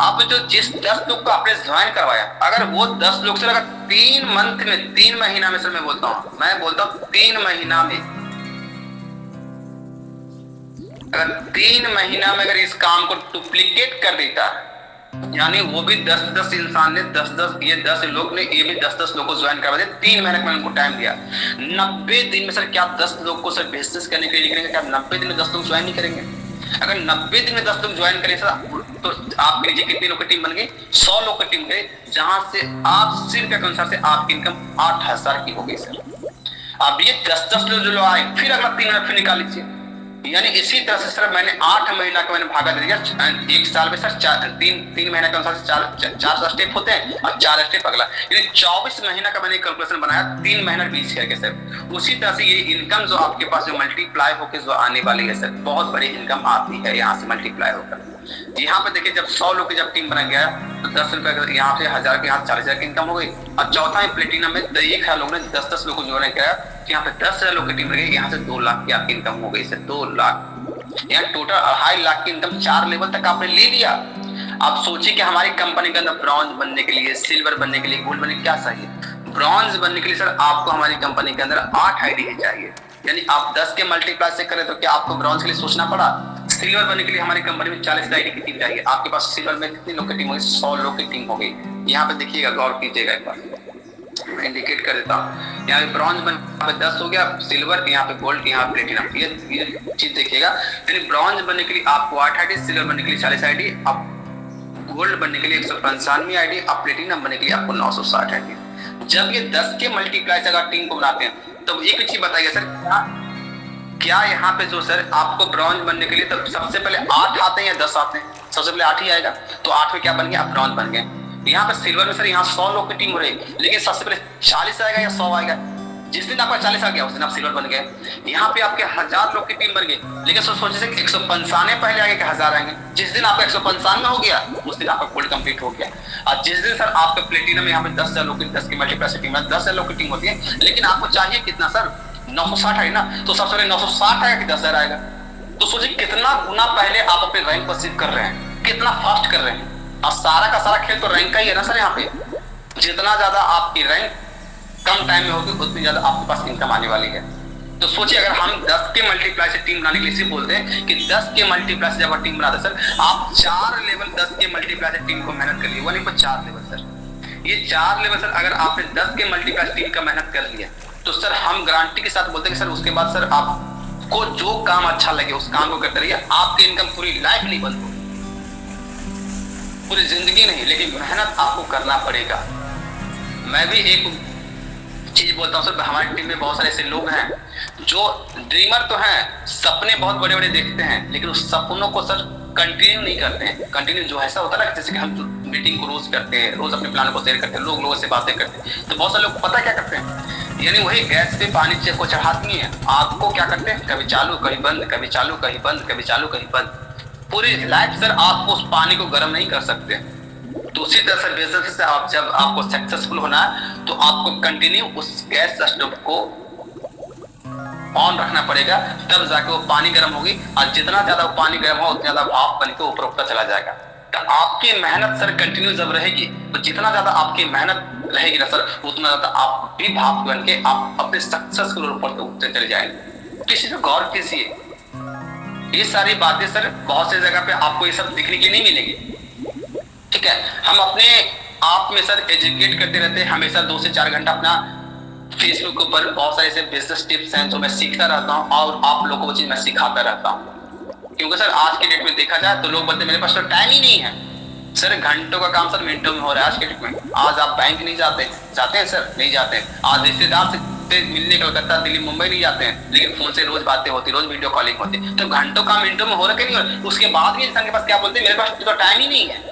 आप जो जिस 10 लोग को आपने ज्वाइन करवाया, अगर वो 10 लोग सर अगर 3 मंथ में 3 महीना में सर मैं बोलता हूँ 3 महीना में, अगर 3 महीना में अगर इस काम को डुप्लीकेट कर देता, यानी वो भी 10-10 इंसान ने 10-10 ये 10 लोग ने ये भी 10-10 लोग को ज्वाइन करवा दिया, 3 महीने में उनको टाइम दिया। 90 दिन में सर क्या 10 लोग को सर बिजनेस करने के लिए करेंगे? क्या 90 दिन में 10 लोग ज्वाइन नहीं करेंगे? अगर 90 दिन में 10 लोग ज्वाइन करें सर, तो आप लीजिए कितनी लोग की टीम बन गई? 100 लोग की टीम गई, जहां से आप सिर्फ के अनुसार से आपकी इनकम 8,000 की हो गई सर। अब ये 10-10 लोग जो आए, फिर अगला 3 महीना फिर निकाल लीजिए, यानी इसी तरह से सर मैंने 8 महीना का मैंने भागा दे दिया। एक साल में सर 3 महीने के अनुसार से 4 स्टेप होते हैं और 4 स्टेप अगला, यानी 24 महीना का मैंने कैलकुलेशन बनाया, 3 महीना बीच करके सर। उसी तरह से ये इनकम जो आपके पास जो मल्टीप्लाई होकर जो आने वाली है सर, बहुत बड़ी इनकम आती है यहाँ से मल्टीप्लाई होकर। यहाँ पे देखिए जब 100 लोग की जब टीम बना गया तो 10 रुपए यहाँ से 1000 के यहाँ 40,000 की इनकम हो गई। और चौथा में प्लेटिनम में 1,000 लोगों ने 10-10 लोग को जोड़ने किया, यहाँ पे 10,000 लोग की टीम बन गई, यहाँ से 2 लाख की आपकी इनकम हो गई सर। 2 लाख, यहाँ टोटल 2.5 लाख की इनकम 4 लेवल तक आपने ले लिया। आप सोचिए कि हमारी कंपनी के अंदर ब्रॉन्ज बनने के लिए, सिल्वर बनने के लिए, गोल्ड बनने के लिए क्या चाहिए? ब्रॉन्ज बनने के लिए सर आपको हमारी कंपनी के अंदर 8 आईडी चाहिए, यानी आप 10 के मल्टीप्लाई से करें तो क्या आपको ब्रॉन्ज के लिए सोचना पड़ा? सिल्वर बनने के लिए हमारी कंपनी में 40 आईडी की टीम चाहिए, आपके पास सिल्वर में कितनी लोग की टीम हो गई? 100 लोग की टीम हो गई। यहाँ पे देखिएगा, गौर कीजिएगा एक बार, मैं इंडिकेट कर देता हूँ। यहाँ पे ब्रॉन्ज बन, यहाँ पे 10 हो गया, सिल्वर, यहाँ पे गोल्ड, यहाँ पे प्लेटिनम, ये चीज देखिएगा। यानी ब्रॉन्ज बनने के लिए आपको 8 आईडी, सिल्वर बनने के लिए 40 आईडी, अब गोल्ड बनने के लिए 195 आईडी, अब प्लेटिनम बनने के लिए आपको 960 आईडी। जब ये 10 के मल्टीप्लाई से अगर टीम को बनाते हैं तो एक चीज बताइए सर, क्या यहाँ पे जो सर आपको ब्रॉन्ज बनने के लिए तो सबसे पहले 8 आते हैं या 10 आते हैं? सबसे पहले 8 ही आएगा, तो 8 में क्या बन गया? आप ब्रॉन्ज बन गए। यहाँ पे सिल्वर में सर यहाँ 100 लोग की टीम हो रही, लेकिन सबसे पहले 40 आएगा या 100 आएगा? जिस दिन आपका 40 आ गया उस दिन आप सिल्वर बन गए। यहाँ पे आपके 1000 लोग की टीम बन गई, लेकिन सोचिए से 195 पहले आगे कि 1000 आएंगे। जिस दिन आपका 195 हो गया उस दिन आपका गोल्ड कंप्लीट हो गया। और जिस दिन सर आपका प्लेटिनम यहाँ पे 10,000 लोग की 10 की मल्टीप्लाई टीम है, 10,000 लोग की टीम होती है, लेकिन आपको चाहिए कितना सर? 960 आएगा ना, तो सबसे पहले 960 आएगा कि 10,000 आएगा? तो सोचिए कितना गुना पहले आप अपने रैंक को अचीव कर रहे हैं, कितना फास्ट कर रहे हैं। और सारा का सारा खेल तो रैंक का ही है ना सर। यहाँ पे जितना ज्यादा आपकी रैंक कम टाइम में होगी उतनी ज्यादा आपके पास इनकम आने वाली है। तो सोचिए अगर हम 10 के मल्टीप्लाई से टीम बनाने के लिए सिर्फ बोलते हैं कि 10 के मल्टीप्लाई से जब आप टीम बनाते सर, आप 4 लेवल 10 के मल्टीप्लाई से टीम को मेहनत कर लिए, वो नहीं को 4 लेवल सर। ये 4 लेवल सर अगर आपने 10 के मल्टीप्लाई से टीम का मेहनत कर लिया तो सर हम गारंटी के साथ बोलते हैं कि सर उसके बाद सर आपको जो काम अच्छा लगे उस काम को करते रहिए, आपकी इनकम पूरी लाइफ नहीं बंद होगी, पूरी जिंदगी नहीं, लेकिन मेहनत आपको करना पड़ेगा। मैं भी एक चीज बोलता हूँ सर, हमारी टीम में बहुत सारे ऐसे लोग हैं जो ड्रीमर तो हैं, सपने बहुत बड़े बड़े देखते हैं, लेकिन उस सपनों को सर कंटिन्यू नहीं करते हैं। कंटिन्यू जो ऐसा होता है ना, जैसे कि हम मीटिंग को रोज करते हैं, रोज अपने प्लान को शेयर करते हैं, लोगों से बातें करते हैं, तो बहुत सारे लोग पता क्या करते हैं, यानी वही गैस पे पानी को चढ़ाती है, आग को क्या करते हैं, कभी चालू कभी बंद, कभी चालू कभी बंद, कभी चालू कभी बंद। पूरी लाइफ सर आप उस पानी को गर्म नहीं कर सकते। तो उसी तरह से बिजनेस से आप जब आपको सक्सेसफुल होना है तो आपको कंटिन्यू उस गैस स्टोव को ऑन रखना पड़ेगा, तब जाके वो पानी गर्म होगी, और जितना ज्यादा वो पानी गर्म हो उतना ज्यादा भाप बन के ऊपर उठता चला जाएगा। तो आपकी मेहनत सर कंटिन्यू जब रहेगी तो जितना ज्यादा आपकी मेहनत रहेगी ना सर, उतना ज्यादा आप भी भाप बन के आप अपने सक्सेस को ऊपर उठते चले जाएंगे। किसी को गौर कीजिए, ये सारी बातें सर बहुत सी जगह पे आपको ये सब दिखने की नहीं मिलेगी, ठीक है। हम अपने आप में सर एजुकेट करते रहते हैं, हमेशा 2 से 4 घंटा अपना फेसबुक के ऊपर बहुत सारे ऐसे बिजनेस टिप्स हैं जो मैं सीखता रहता हूँ, और आप लोगों को चीज मैं सिखाता रहता हूँ। क्योंकि सर आज के डेट में देखा जाए तो लोग बोलते हैं मेरे पास तो टाइम ही नहीं है। सर घंटों का काम सर मिनटों में हो रहा है आज के डेट में। आज आप बैंक नहीं जाते हैं सर, नहीं जाते हैं। आज रिश्तेदार से घंटे मिलने कलकत्ता दिल्ली मुंबई नहीं जाते हैं, लेकिन फोन से रोज बातें होती, रोज वीडियो कॉलिंग होती, तो घंटों का मिनटों में हो रहा कि नहीं हो रहा। उसके बाद भी इंसान के पास क्या बोलते हैं, मेरे पास तो टाइम ही नहीं है।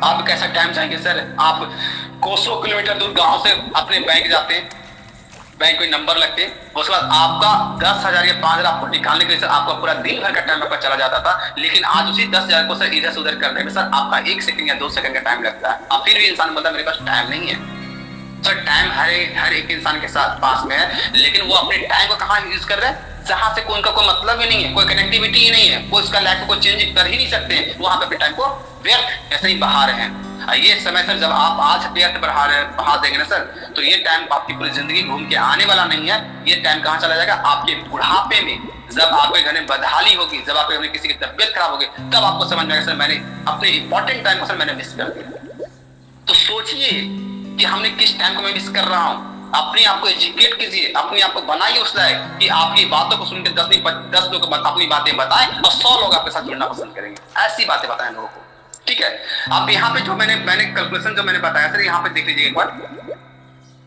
आप कैसा टाइम चाहिए सर, आप कोसों किलोमीटर दूर गांव से अपने बैंक जाते हैं, बैंक कोई नंबर लगते हैं, उसके बाद आपका 10,000 या 5,000 आपको निकालने के लिए सर आपका पूरा दिन भर का टाइम आपका चला जाता था, लेकिन आज उसी 10,000 को सर इधर से उधर करने में सर आपका 1 सेकंड या 2 सेकंड का टाइम लगता है। अब फिर भी इंसान बोलता है मेरे पास टाइम नहीं है। सर टाइम हर एक इंसान के साथ पास में है, लेकिन वो अपने टाइम को कहाँ यूज कर रहे हैं, जहां से उनका कोई मतलब ही नहीं है, कोई कनेक्टिविटी ही नहीं है, कोई उसका लाइफ को चेंज कर ही नहीं सकते हैं, वहां पे अपने टाइम को व्यर्थ ऐसे ही बहा रहे हैं। ये समय सर जब आप आज व्यर्थ बहा देंगे ना सर, तो ये टाइम आपकी पूरी जिंदगी घूम के आने वाला नहीं है। ये टाइम कहाँ चला जाएगा, आपके बुढ़ापे में, जब आपके घर में बदहाली होगी, जब आपके घर में किसी की तबियत खराब होगी, तब आपको समझ में आएगा सर मैंने अपने इंपॉर्टेंट टाइम को सर मैंने मिस कर दिया। तो सोचिए कि हमने किस टाइम को मैं मिस कर रहा हूँ। अपने आप को एजुकेट कीजिए, अपने आप को बनाइए उस लायक कि आपकी बातों को सुनकर 10 लोग अपनी बातें बताएं और 100 लोग आपके साथ जुड़ना पसंद करेंगे। ऐसी बातें बताएं लोगों को, ठीक है। अब यहाँ पे जो मैंने कैलकुलेशन जो मैंने बताया सर, यहाँ पे देख लीजिए एक बार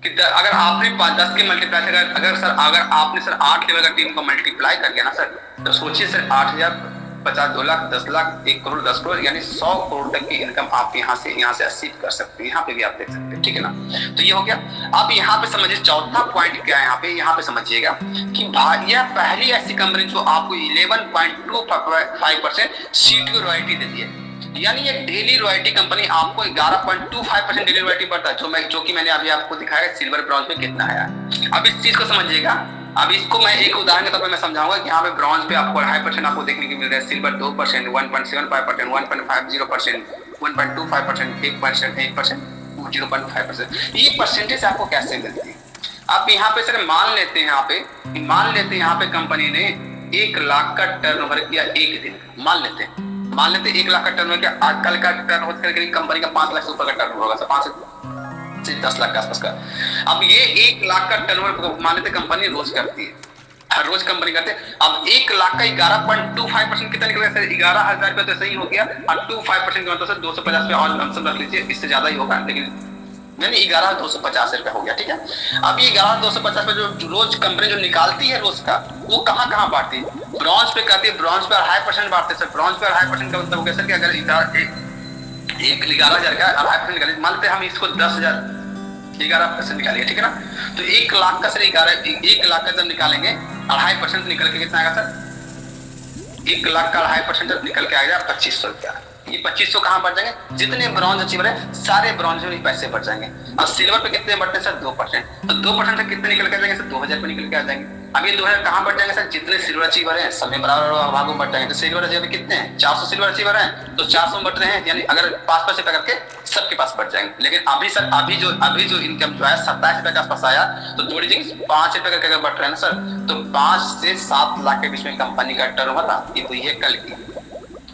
कि अगर आपने 10 के मल्टीप्लाई अगर आपने सर 8 लेवल का टीम को मल्टीप्लाई कर दिया ना सर, तो सोचिए सर 8,000, 50, 2 लाख, 10 लाख, 1 करोड़, 10 करोड़, यानी 100 करोड़ तक की इनकम आप यहाँ से अचीव कर सकते हैं। यहाँ पे भी आप देख सकते हैं, ठीक है ना। तो ये हो गया। अब यहाँ पे समझिए चौथा पॉइंट क्या है, यहाँ पे समझिएगा कि यह पहली ऐसी कंपनी जो आपको 11.25% सीटीओ रॉयल्टी देती है, यानी ये डेली रॉयल्टी कंपनी आपको 11.25% डेली रॉयल्टी पड़ता है, जो कि मैंने अभी आपको दिखाया सिल्वर ब्रॉन्ज में कितना है। अब इस चीज को समझिएगा। अब इसको मैं एक उदाहरण के तौर पर मैं समझाऊंगा कि यहाँ पे ब्रॉन्ज पे आपको 2.5% आपको देखने को मिल रहा है, सिल्वर 2%, 1.75%, 1.50%, 1.25%, 1%, 0.5%। ये परसेंटेज आपको कैसे मिलती है। अब यहाँ पे सर मान लेते हैं यहाँ पे कंपनी ने 1 लाख का टर्नओवर किया एक दिन, मान लेते हैं 1 लाख का टर्नओवर किया। कल का टर्नओवर करके कंपनी का 5 लाख से ऊपर का टर्नओवर होगा, 5 से 10 लाख के आसपास का। अब ये 1 लाख का टर्नओवर मान लेते कंपनी रोज करती है, हर रोज कंपनी करते हैं। अब 1 लाख का 11.25% कितना निकलेगा सर, 11,000 रुपया तो सही हो गया, और 25% का मतलब सर 250 रुपया और लमसम रख लीजिए, इससे ज्यादा ही होगा, लेकिन यानी 11,250 रुपया हो गया, ठीक है। अब ये 11,250 रुपया जो रोज कंपनी जो निकालती है रोज का, वो कहाँ बांटती है, ब्रॉन्ज पे करती है, ब्रॉन्ज पे 2.5% बांटते हैं सर। ब्रॉन्ज पे 2.5% का मतलब कैसे कि अगर 11,000 का 2.5% निकाले, मान लेते हम इसको 10,000 11% निकालेंगे, ठीक है ना। तो 1 लाख का सर 1 लाख का जब निकालेंगे 2.5% निकल के कितना आएगा सर, 1 लाख का 2.5% निकल के आएगा 2,500 रुपया। ये 2,500 कहाँ बढ़ जाएंगे, जितने ब्रॉन्ज अचीवर है सारे ब्रॉन्ज में पैसे बढ़ जाएंगे। और सिल्वर पे कितने बढ़ते हैं सर, 2%, तो 2% से कितने निकल के आ जाएंगे सर, 2,000 पे निकल के आ जाएंगे। अब ये 2,000 कहाँ बढ़ जाएंगे सर, जितने सिल्वर अचीवर हैं सब में बराबर भागों में बढ़ जाएंगे। तो सिल्वर अचीवर कितने हैं, 400 सिल्वर अचीवर हैं, तो 400 बढ़ रहे हैं, यानी अगर 5% करके सबके पास बढ़ जाएंगे। लेकिन अभी जो इनकम जो है 27 रुपए के आसपास आया, तो जोड़ लीजिए 5 रुपए करके अगर बढ़ रहे हैं ना सर, तो 5 से 7 लाख के बीच में कंपनी का टर्नओवर ये हुई है कल की,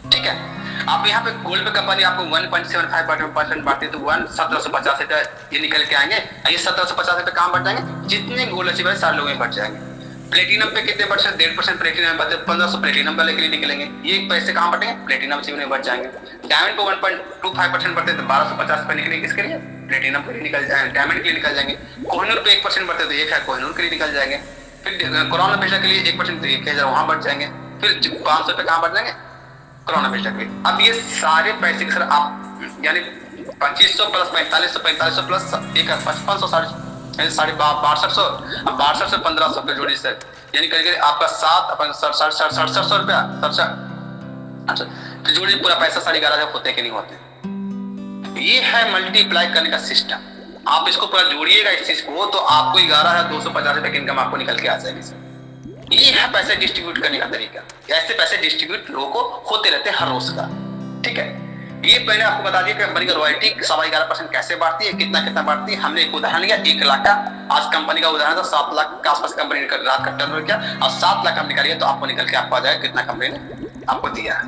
ठीक है। आप यहाँ पे गोल्ड पे कंपनी आपको 1.75% बढ़ती है, तो 1750 रुपए ये निकल के आएंगे। ये 1750 रुपए कहाँ बढ़ जाएंगे, जितने गोल्ड अचीवर है सारे लोगों में बढ़ जाएंगे। प्लेटिनम पे कितने %, 1.5% प्लेटिनम बढ़ते, 1500 प्लेटिनम वाले के लिए निकलेंगे, ये पैसे कहाँ बढ़ेंगे, प्लेटिनम अचीवर में बढ़ जाएंगे। डायमंड पे 1.25% बढ़ते, तो 1250 रुपए निकलेंगे, किसके लिए, प्लेटिनम के लिए निकल जाएंगे, डायमंड के लिए निकल जाएंगे। कोहिनूर पे 1% बढ़ते, तो 1,000 कोहिनूर के लिए निकल जाएंगे। फिर कोरोना पेशा के लिए 1%, तो 1,000 वहां बढ़ जाएंगे। फिर 500 रुपए कहाँ बढ़ जाएंगे, कोरोना पेशा के लिए। अब ये सारे पैसे सर आप यानी 2,500 प्लस 4,500 प्लस 1,500 6200, अब 6200 से 1500 पे जोड़ी सर, यानी करीब आपका 7,700 रुपया, अच्छा तो जोड़ी पूरा पैसा 11,500 होते कि नहीं होते। ये है मल्टीप्लाई करने का सिस्टम। आप इसको पूरा जोड़िएगा इस चीज को, तो आपको 11,250 रुपए की इनकम आपको निकल के आ जाएगी सर। ये है पैसे डिस्ट्रीब्यूट करने का तरीका। ऐसे पैसे डिस्ट्रीब्यूट लोगों को होते रहते हैं हर रोज का, ठीक है। ये मैंने आपको बता दिया कि कंपनी का रॉयल्टी 11.25% कैसे बढ़ती है, कितना बढ़ती है। हमने एक उदाहरण लिया 1 लाख का, आज कंपनी का उदाहरण था 7 लाख के आसपास कंपनी ने रात का टर्नओवर किया, और 7 लाख हम निकालिए तो आपको निकल के आपको आ जाएगा कितना कंपनी ने आपको दिया है।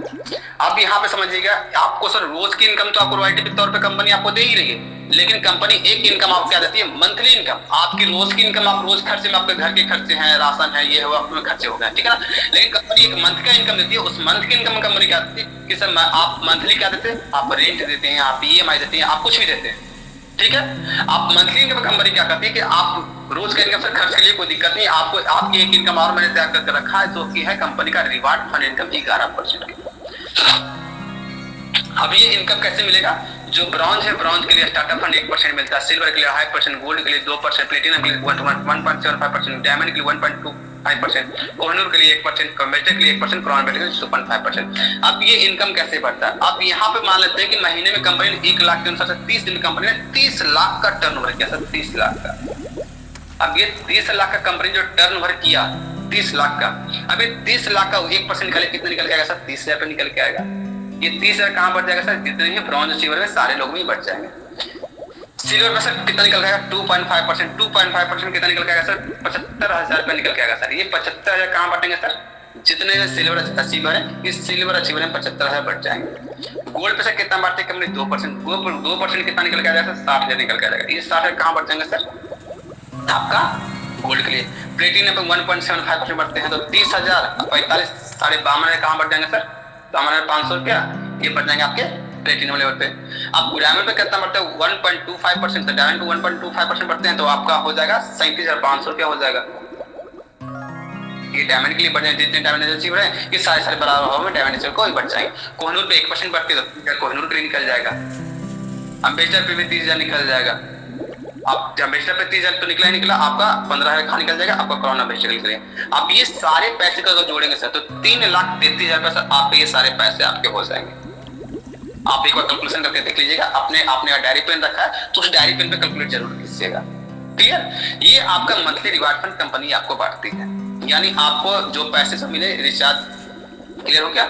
अब यहाँ पे समझिएगा, आपको सर रोज की इनकम तो आपको रॉयल्टी के तौर पे कंपनी आपको दे ही रही है, लेकिन कंपनी एक इनकम आपको क्या देती है, मंथली इनकम। आपकी रोज की इनकम आप रोज खर्चे में, आपके घर के खर्चे हैं, राशन है, ये हुआ, अपने खर्चे हो गए, ठीक है ना। लेकिन कंपनी एक मंथ का इनकम देती है, उस मंथ की इनकम कंपनी क्या देती है कि सर आप मंथली क्या देते हैं, आप रेंट देते हैं, आप EMI देते हैं, आप कुछ भी देते हैं, ठीक है। आप मंथली इनकम कंपनी क्या करती है कि आप रोज का इनकम खर्च के लिए कोई दिक्कत नहीं, आपको आपकी एक इनकम और मैंने तैयार करके रखा है जो कि है कंपनी का रिवार्ड फंड इनकम 11%। अब ये इनकम कैसे मिलेगा? जो ब्रॉन्ज है, ब्रॉन्ज के लिए स्टार्टअप फंड 1% मिलता है, सिल्वर के लिए 2.5%, गोल्ड के लिए 2%, प्लेटिनम के लिए 1.75%, डायमंड के लिए 1.25%, कोहिनूर के लिए 1%, मेटल के लिए 1%, क्राउन मेटल के लिए 2.5%। अब ये इनकम कैसे बढ़ता है? अब यहाँ पे मान लेते हैं कि महीने में कंपनी ने 1 लाख के अनुसार से 30 दिन में कंपनी ने 30 लाख का टर्नओवर किया सर, 30 लाख का। अब ये 30 लाख का कंपनी जो टर्नओवर किया 30 लाख का, अब ये 30 लाख का 1% निकले कितना निकल के आएगा सर? 30,000 रुपये निकल के आएगा। ये 30,000 कहाँ बढ़ जाएगा सर? जितने ही ब्रॉन्ज सिल्वर में सारे लोग में बढ़ जाएंगे। सिल्वर में सर कितना निकल जाएगा? 2.5%, 2.5% कितना निकल के आएगा सर? 75,000 रुपये निकल के आएगा सर। ये 75,000 कहाँ बढ़ेंगे सर? जितने सिल्वर अचीवर है, इस सिल्वर अचीवर में 75,000 बढ़ जाएंगे। गोल्ड पे सर कितना बढ़ते हैं कंपनी? 2%, 2% कितना निकल के आ जाएगा? 60,000 निकल के आ जाएगा। ये 60,000 कहाँ बढ़ जाएंगे सर? आपका गोल्ड के लिए। प्लेटिनम पे 1.75% बढ़ते हैं तो 30,000, 45, 52,500 कहाँ बढ़ जाएंगे सर? 500 रुपया ये बढ़ जाएंगे आपके प्लेटिनम लेवल पे। अब डायमंड पे कितना बढ़ता है? 1.25%, तो डायमंड पे 1.25% बढ़ते हैं तो आपका हो जाएगा 37,500 रुपया हो जाएगा। ये डायमंड के लिए बढ़ जाएंगे, जितने डायमंड अचीवर है ये सारे बराबर भाव में डायमंड अचीवर को बढ़ जाएंगे। कोहिनूर पे 1% बढ़ते हैं तो कोहिनूर के लिए निकल जाएगा। अम्बेसडर पे भी 30,000 निकल जाएगा। आप अम्बेसडर पे 30,000 तो निकला ही निकला, आपका 15,000 कहाँ निकल जाएगा? आपका क्राउन अम्बेसडर निकल जाएगा। आप ये सारे पैसे का अगर जोड़ेंगे सर तो 3,33,000 रुपये सर आपके ये सारे पैसे आपके हो जाएंगे। आप एक बार कैलकुलेशन करके देख लीजिएगा। आपने डायरी पेन रखा है तो उस डायरी पेन पे कैलकुलेट जरूर कीजिएगा। क्लियर? ये आपका मंथली रिवार्ड फंड कंपनी आपको बांटती है, यानी आपको जो पैसे सब मिले रिचार्ज। क्लियर हो गया?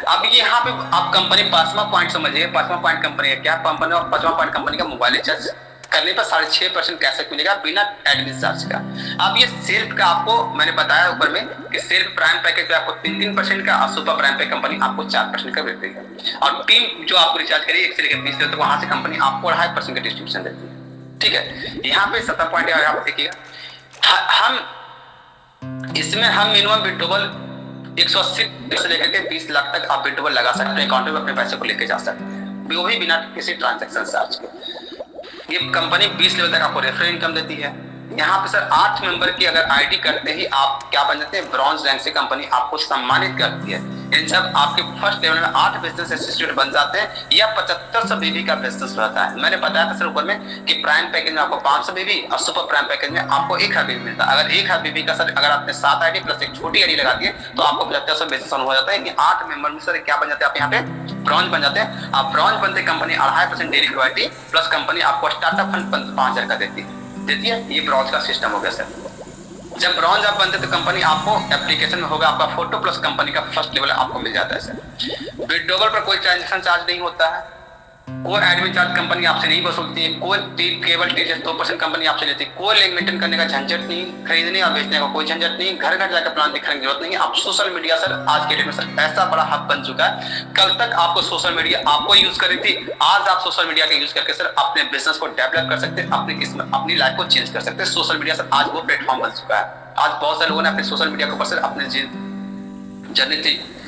अब यहाँ पे आप कंपनी 5वां पॉइंट समझिए। 5वां पॉइंट कंपनी है क्या? कंपनी और 5वां पॉइंट कंपनी का मोबाइल रिचार्ज करने पर 6.5% कैशबैक मिलेगा बिना एडमिन चार्ज का। अब ये सेल्फ का आपको मैंने बताया ऊपर में कि सेल्फ प्राइम पैकेज पे आपको 3% का और सुपर प्राइम पे कंपनी आपको 4% का देती है। और टीम जो आपको रिचार्ज करिए 1 से लेकर 20 तक, वहां से कंपनी आपको 2.5% का डिस्ट्रीब्यूशन देती है। ठीक है, यहाँ पे 7 पॉइंट आप देखिएगा। हम इसमें हम मिनिमम विड्रॉवल 180 से लेकर के 20 लाख तक आप विड्रॉवल लगा सकते हैं, अकाउंट में अपने पैसे को लेके जा सकते हैं, वो भी बिना किसी ट्रांजैक्शन चार्ज के। ये कंपनी 20 लेवल तक आपको रेफरल इनकम देती है। यहाँ पे सर 8 मेंबर की अगर आईडी करते ही आप क्या बन जाते हैं? ब्रॉन्ज रैंक से कंपनी आपको सम्मानित करती है। इन सब आपके फर्स्ट लेवल में 8 बिजनेस एसोसिएट बन जाते हैं या 7500 बीबी का बिजनेस रहता है। मैंने बताया था सर ऊपर में कि प्राइम पैकेज में आपको 500 बीबी और सुपर प्राइम पैकेज में आपको 1000 बीबी मिलता है। अगर 1000 बीबी का सर अगर आपने 7 आईडी प्लस एक छोटी आईडी लगा दी है तो आपको 7500 बिजनेस हो जाता है कि 8 मेंबर में सर क्या बन जाते हैं? आप यहाँ पे ब्रॉन्ज बन जाते हैं। आप ब्रॉन्ज बनते company 2.5% daily royalty plus company आपको स्टार्टअप फंड 5,000 का देती है। ये ब्रॉन्ज का सिस्टम हो गया सर। जब ब्रॉन्ज आप बनते तो कंपनी आपको एप्लीकेशन में होगा आपका फोटो प्लस कंपनी का फर्स्ट लेवल आपको मिल जाता है सर। विड्रॉवल पर कोई ट्रांजैक्शन चार्ज नहीं होता है, कोई एडमिन चार्ज कंपनी आपसे नहीं वसूलती है, कोई केवल टीचर 2% कंपनी आपसे लेती है, कोई लिंक मेंटेन करने का झंझट नहीं, खरीदने और बेचने का कोई झंझट नहीं, घर घर जाकर प्लान दिखाने की जरूरत नहीं है। आप सोशल मीडिया सर आज के डेट में सर ऐसा बड़ा हब बन चुका है। कल तक आपको सोशल मीडिया आपको यूज कर रही थी, आज आप सोशल मीडिया का यूज करके सर अपने बिजनेस को डेवलप कर सकते हैं, अपनी किस्मत अपनी लाइफ को चेंज कर सकते हैं। सोशल मीडिया सर आज वो प्लेटफॉर्म बन चुका है। आज बहुत सारे लोगों ने अपने सोशल मीडिया के ऊपर सर अपने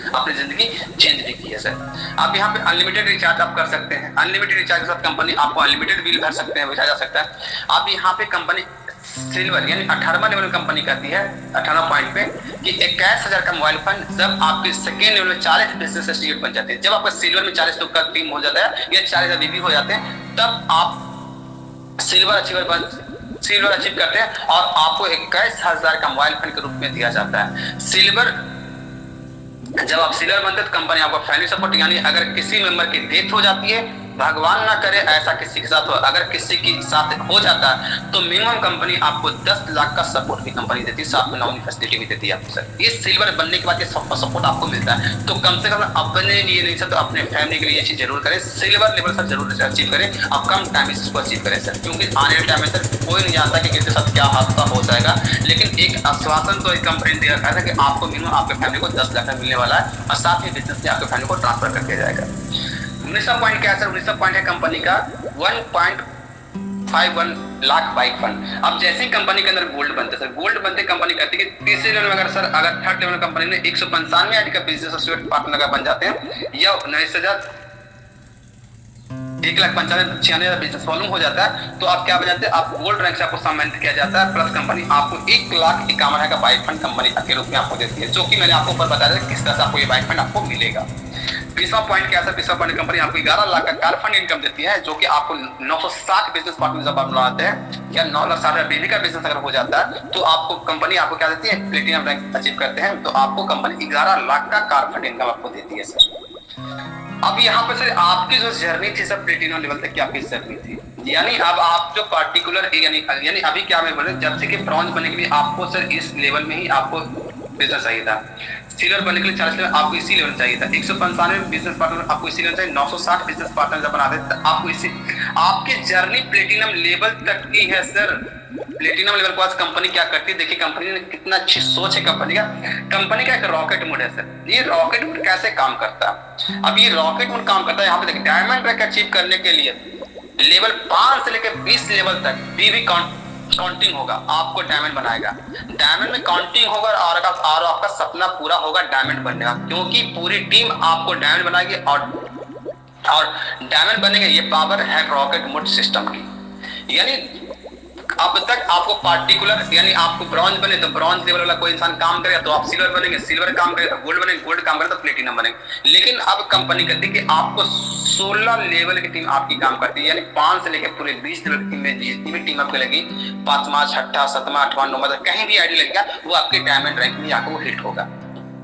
अपनी जिंदगी चेंज भी की है सर। आप यहाँ पे अनलिमिटेड रिचार्ज आप कर सकते हैं। अनलिमिटेड रिचार्ज के साथ कंपनी आपको अनलिमिटेड बिल भर सकते हैं, भेजा जा सकता है। आप यहाँ पे कंपनी सिल्वर यानी 18वां लेवल में कंपनी कहती है 18वां पॉइंट पे कि 21,000 का मोबाइल फंड जब आपके सेकेंड लेवल में 40 बिजनेस एसोसिएट बन जाते हैं, जब आपका सिल्वर में 40 लोग का टीम हो जाता है या 40,000 बीबी हो जाते हैं, तब आप सिल्वर अचीव करते हैं और आपको 21,000 का मोबाइल फंड के रूप में दिया जाता है। जब आप सिल्वर बनते हैं तो कंपनी आपको फैमिली सपोर्ट यानी अगर किसी मेंबर की डेथ हो जाती है, भगवान ना करे ऐसा किसी के साथ हो, अगर किसी के साथ हो जाता है तो मिनिमम कंपनी आपको 10 लाख का सपोर्ट भी कंपनी देती है, साथ में नॉमिनी फैसिलिटी भी देती है आपको सर। ये सिल्वर बनने के बाद ये सपोर्ट आपको मिलता है, तो कम से कम अपने लिए नहीं सर तो अपने फैमिली के लिए ये चीज जरूर करें। सिल्वर लेवल सर जरूर अचीव करें और कम टाइम में इसको अचीव करें सर, क्योंकि आने वाले टाइम में सर कोई नहीं जानता कि किसके साथ क्या हादसा हो जाएगा। लेकिन एक आश्वासन तो एक कंपनी दे रखा है कि आपको मिनिमम आपके फैमिली को 10 लाख मिलने वाला है और साथ ही बिजनेस में आपके फैमिली को ट्रांसफर करके जाएगा। 19वां पॉइंट क्या है सर? 19वां पॉइंट है कंपनी का 1.51 लाख बाइक फंड। अब जैसे ही कंपनी के अंदर गोल्ड बनते सर, गोल्ड बनते कंपनी कहती है कि तीसरे लेवल में अगर थर्ड लेवल में कंपनी ने 195 आईडी का बिजनेस एसोसिएट पार्टनर का बन जाते हैं या 19,000 1,95,96,000 बिजनेस वॉल्यूम हो जाता है तो आप क्या बन जाते हैं, आप गोल्ड रैंक से आपको सम्मानित किया जाता है, प्लस कंपनी आपको 1,51,000 का बाइक फंड कंपनी के रूप में आपको देती है, जो कि मैंने आपको ऊपर बताया था किस तरह से आपको ये बाइक फंड आपको मिलेगा। 20वां पॉइंट क्या है सर, 20वां पॉइंट कंपनी आपको 11 लाख का कार फंड इनकम देती है, जो कि आपको 960 बिजनेस पार्टनर जब आप बनाते हैं या 9,60,000 बेबी का बिजनेस अगर हो जाता है तो आपको कंपनी आपको क्या देती है, प्लेटिनम रैंक अचीव करते हैं तो आपको कंपनी 11 लाख का कार फंड इनकम आपको देती है सर। अब यहाँ पे सर आपकी जो जर्नी थी सर प्लेटिनम लेवल तक की आपकी जर्नी थी, यानी अब आप जो पार्टिकुलर यानी अभी क्या मैं बोल रहा हूँ, जब से कि ब्रॉन्ज बनने के लिए आपको सर इस लेवल में ही आपको बिजनेस चाहिए था, सिल्वर बनने के लिए 40 लेवल आपको इसी लेवल चाहिए था, 195 बिजनेस पार्टनर आपको इसी लेवल चाहिए, 960 बिजनेस पार्टनर जब बनाते हैं आपको इसी, आपकी जर्नी प्लेटिनम लेवल तक की है सर। प्लेटिनम लेवल के बाद कंपनी क्या करती है, देखिए कंपनी ने कितना अच्छी सोच है कंपनी का एक रॉकेट मोड है सर। ये रॉकेट मोड कैसे काम करता है, अब ये रॉकेट मोड काम करता है, यहाँ पे देखिए डायमंड रैंक अचीव करने के लिए लेवल 5 से लेकर 20 लेवल तक भी काउंटिंग होगा, आपको डायमंड बनाएगा, डायमंड में काउंटिंग होगा और आपका सपना पूरा होगा डायमंड बनने का, क्योंकि पूरी टीम आपको डायमंड बनाएगी और डायमंड बनेगा। ये पावर है रॉकेट मोड सिस्टम की। यानी अब तक आपको पार्टिकुलर यानी आपको ब्रॉन्ज बने तो ब्रॉन्ज लेवल वाला कोई इंसान काम करेगा तो आप सिल्वर बनेंगे, सिल्वर काम करेगा तो गोल्ड बनेंगे, गोल्ड काम करेगा तो प्लेटिनम बनेंगे। लेकिन अब कंपनी कहती है कि आपको 16 लेवल की टीम आपकी काम करती है, यानी 5 से लेकर पूरे 20 लेवल की में जितनी भी टीम आपको लगी 5वां 6वां 7वां 8वां 9वां कहीं भी आईडी लगेगा वो आपके डायमंड रैंक में आपको हिट होगा।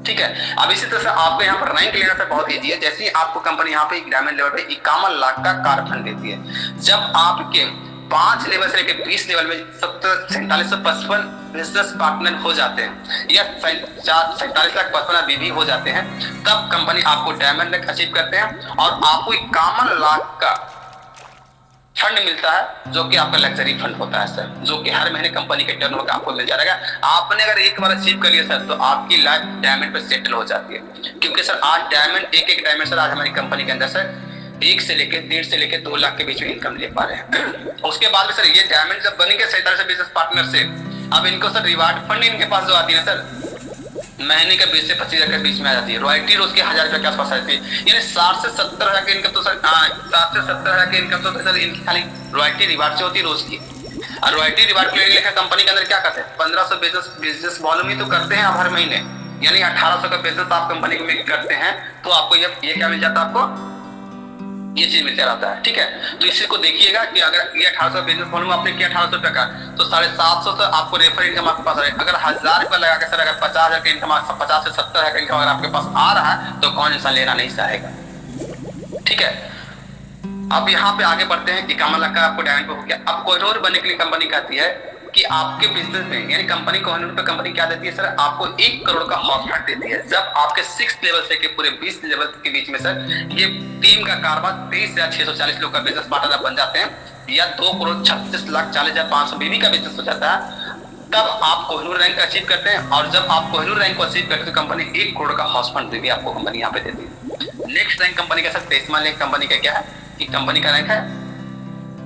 ठीक है, अब इसी तरह से आपको यहाँ पर रैंक लेना से बहुत ईजी है। जैसे ही आपको कंपनी यहाँ पे डायमंड लेवल पे 51 लाख का कार फंड देती है, जब आपके 5 लेवल से लेकर 20 लेवल में 47,4755 बिजनेस पार्टनर हो जाते हैं या 47,55,000 बीबी हो जाते हैं, तब कंपनी आपको डायमंड रैंक अचीव करते हैं और आपको 51 लाख का फंड मिलता है, जो कि आपका लग्जरी फंड होता है सर, जो कि हर महीने कंपनी के टर्नओवर का आपको मिल जाएगा। आपने अगर एक बार अचीव कर लिया सर तो आपकी लाइफ डायमंड पर सेटल हो जाती है, क्योंकि सर आज डायमंड एक डायमंड सर आज हमारी कंपनी के अंदर सर 1 से लेकर 1.5 से लेकर 2 लाख के बीच में इनकम ले पा रहे हैं। उसके बाद में सर ये डायमंड जब बनेंगे 47 बिजनेस पार्टनर से, अब इनको सर रिवार्ड फंड इनके पास जो आती है सर महीने का 20 से 25 हजार के बीच में आ जाती है, रॉयल्टी रोज के 1000 रुपए के आसपास आती है, यानी 60 से 70 हजार की इनकम तो सर 60 से 70 हजार की इनकम तो सर इनकी खाली रॉयल्टी रिवार्ड से होती है रोज की। और रॉयल्टी रिवार्ड के लिए कंपनी के अंदर क्या करते हैं, 1500 बिजनेस वॉल्यूम ही तो करते हैं आप हर महीने, यानी 1800 का बिजनेस आप कंपनी में करते हैं तो आपको ये क्या मिल जाता है, आपको ये चीज मिलता रहता है। ठीक है, तो इसी को देखिएगा कि अगर ये 1800 बिजनेस वॉल्यूम आपने किया 1800 रुपए का तो 750 से आपको रेफर इनकम आपके पास रहे। अगर 1000 रुपए लगा के सर अगर 50,000 का इनकम 50 से 70 हजार का इनकम अगर आपके पास आ रहा है तो कौन इंसान लेना नहीं चाहेगा। ठीक है, अब यहाँ पे आगे बढ़ते हैं कि 51 लाख का आपको डायमंड पे हो गया। अब कोहिनूर बनने के लिए कंपनी कहती है कि आपके बिजनेस में यानी कंपनी कोहिनूर पे कंपनी क्या देती है सर, आपको 1 करोड़ का हॉट फंड देती है। जब आपके 6 लेवल से के पूरे 20 लेवल के बीच में सर ये टीम का कारोबार 23,640 लोग का बिजनेस पार्टनर बन जाते हैं या 2,36,40,500 बीवी का बिजनेस हो जाता है, तब आप कोहिनूर रैंक अचीव करते हैं। और जब आप कोहिनूर रैंक को अचीव करते हैं तो कंपनी 1 करोड़ का हॉट फंड भी आपको कंपनी यहाँ पे देती है। नेक्स्ट रैंक कंपनी का सर 23वां रैंक कंपनी का क्या है कि कंपनी का रैंक है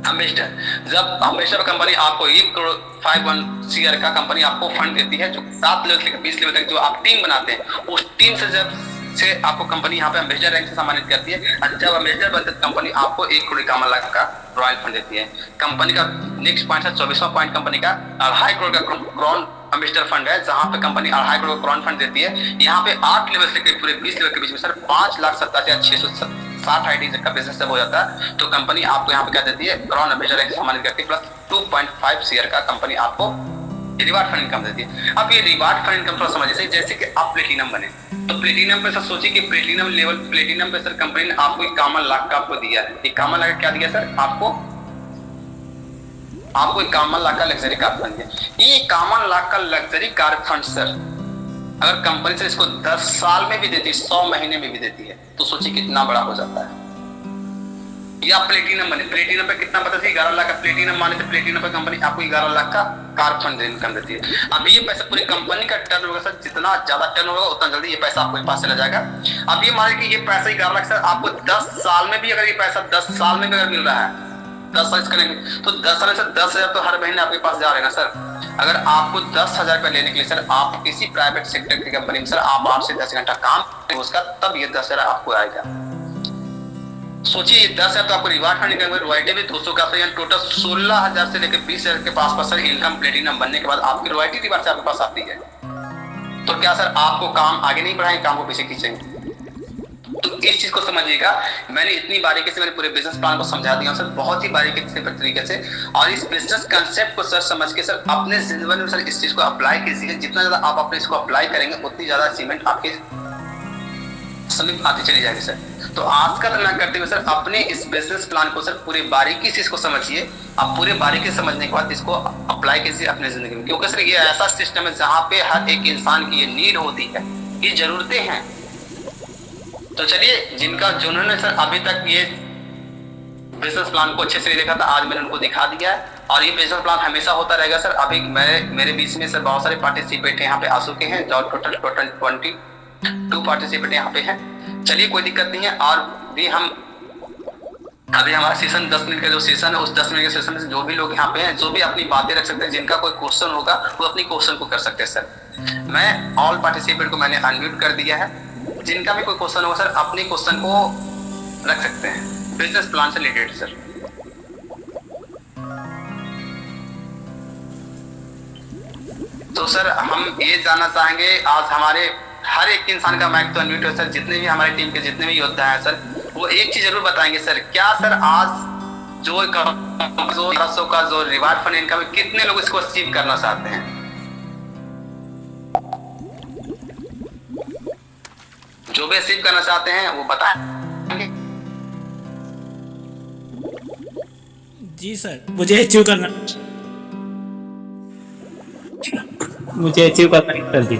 एम्बेसडर। जब एम्बेसडर कंपनी आपको 1,51 CR का कंपनी आपको फंड देती है, जो 7 लेवल से 20 लेवल तक जो आप टीम बनाते हैं उस टीम से जब से आपको कंपनी यहाँ पे एम्बेसडर रैंक से सम्मानित करती है। और जब एम्बेसडर बनते हैं कंपनी आपको 1 करोड़ 51 लाख का रॉयल फंड देती है। कंपनी का नेक्स्ट पॉइंट है 24वां पॉइंट कंपनी का 2.5 करोड़ का क्राउन एम्बेसडर फंड है, जहां पे कंपनी 2.5 करोड़ का क्राउन फंड देती है। यहाँ पे 8 लेवल से पूरे 20 लेवल के बीच में सर 5,87,660 आईडी का बिजनेस जब हो जाता है तो कंपनी आपको यहाँ पे क्या देती है, क्राउन एम्बेसडर रैंक से सम्मानित करती है, प्लस 2.5 CR का कंपनी आपको रिवार्ड फंड इनकम देती है। अब ये रिवार्ड फंड इनकम थोड़ा समझिए, जैसे कि आप प्लेटिनम बने तो प्लेटिनम पे सर सोचिए कि प्लेटिनम लेवल प्लेटिनम पे सर कंपनी ने आपको 51 लाख का आपको दिया है। 51 लाख क्या दिया सर, आपको 51 लाख का लग्जरी कार फंड दिया। ये 51 लाख का लग्जरी कार फंड सर अगर कंपनी से इसको 10 साल में भी देती है, 100 महीने में भी देती है, तो सोचिए कितना बड़ा हो जाता है। या प्लेटिनम बने, प्लेटिनम पे कितना पता था 11 लाख का प्लेटिनम माने थे, प्लेटिनम पे कंपनी आपको 11 लाख का कार फंड इनकम देती है। अब ये पैसा पूरी कंपनी का टर्न होगा सर, जितना ज्यादा टर्न होगा उतना जल्दी ये पैसा आपके पास चला जाएगा। अब ये माने कि ये पैसा 11 लाख सर आपको 10 साल में भी अगर ये पैसा 10 साल में भी अगर मिल रहा है 10 साल करेंगे तो 10 साल से 10,000 तो हर महीने आपके पास जा रहे हैं ना सर। अगर आपको 10,000 रुपए लेने के लिए सर आप किसी प्राइवेट सेक्टर की कंपनी में सर आप 8 से 10 घंटा काम उसका तब ये 10,000 आपको आएगा। सोचिए 10,000 तो आपको रिवार्ड फंड इनकम, रॉयल्टी भी 200 का, यानी टोटल 16,000 से लेकर 20,000 के पास सर इनकम प्लेटिनम बनने के बाद आपकी रॉयल्टी रिवार्ड से आपके पास आती है। तो क्या सर आपको काम आगे नहीं बढ़ाएंगे, काम को पीछे खींचेंगे? तो इस चीज को समझिएगा। मैंने इतनी बारीकी से मैंने पूरे बिजनेस प्लान को समझा दिया सर, बहुत ही बारीकी से तरीके से, और इस बिजनेस कंसेप्ट को सर समझ के सर अपने जिंदगी में सर इस चीज को अप्लाई कीजिए। जितना ज्यादा आप अपने इसको अप्लाई करेंगे उतनी ज्यादा अचीवमेंट आपके समीप आती चली जाएगी सर। तो आज का ना करते हुए सर अपने इस बिजनेस प्लान को सर पूरी बारीकी से इसको समझिए। आप पूरे बारीकी से समझने के बाद इसको अप्लाई कीजिए अपने जिंदगी में, क्योंकि सर ये ऐसा सिस्टम है जहाँ पे हर एक इंसान की ये नीड होती है, ये जरूरतें हैं। तो चलिए, जिन्होंने सर अभी तक ये बिजनेस प्लान को अच्छे से देखा था, आज मैंने उनको दिखा दिया है, और ये बिजनेस प्लान हमेशा होता रहेगा सर। अभी मेरे बीच में सर बहुत सारे पार्टिसिपेंट यहाँ पे आ चुके हैं, जो टोटल 22 पार्टिसिपेंट यहाँ पे हैं। चलिए, कोई दिक्कत नहीं है। और भी हम अभी हमारा सेशन 10 मिनट का जो सेशन है, उस 10 मिनट के सेशन में जो भी लोग यहाँ पे हैं, जो भी अपनी बातें रख सकते हैं, जिनका कोई क्वेश्चन होगा वो अपनी क्वेश्चन को कर सकते हैं सर। मैं ऑल पार्टिसिपेंट को मैंने अनम्यूट कर दिया है। जिनका भी कोई क्वेश्चन होगा सर अपने क्वेश्चन को रख सकते हैं बिजनेस प्लान से रिलेटेड सर। तो सर हम ये जानना चाहेंगे, आज हमारे हर एक इंसान का माइक तो अनम्यूट है सर, जितने भी हमारी टीम के जितने भी योद्धा हैं सर, वो एक चीज जरूर बताएंगे सर। क्या सर आज जो 100 का जो रिवार्ड फंड इनकम, कितने लोग इसको अचीव करना चाहते हैं? जो भी अचीव करना चाहते हैं वो बताएं। जी सर, मुझे अचीव करना है सर जी।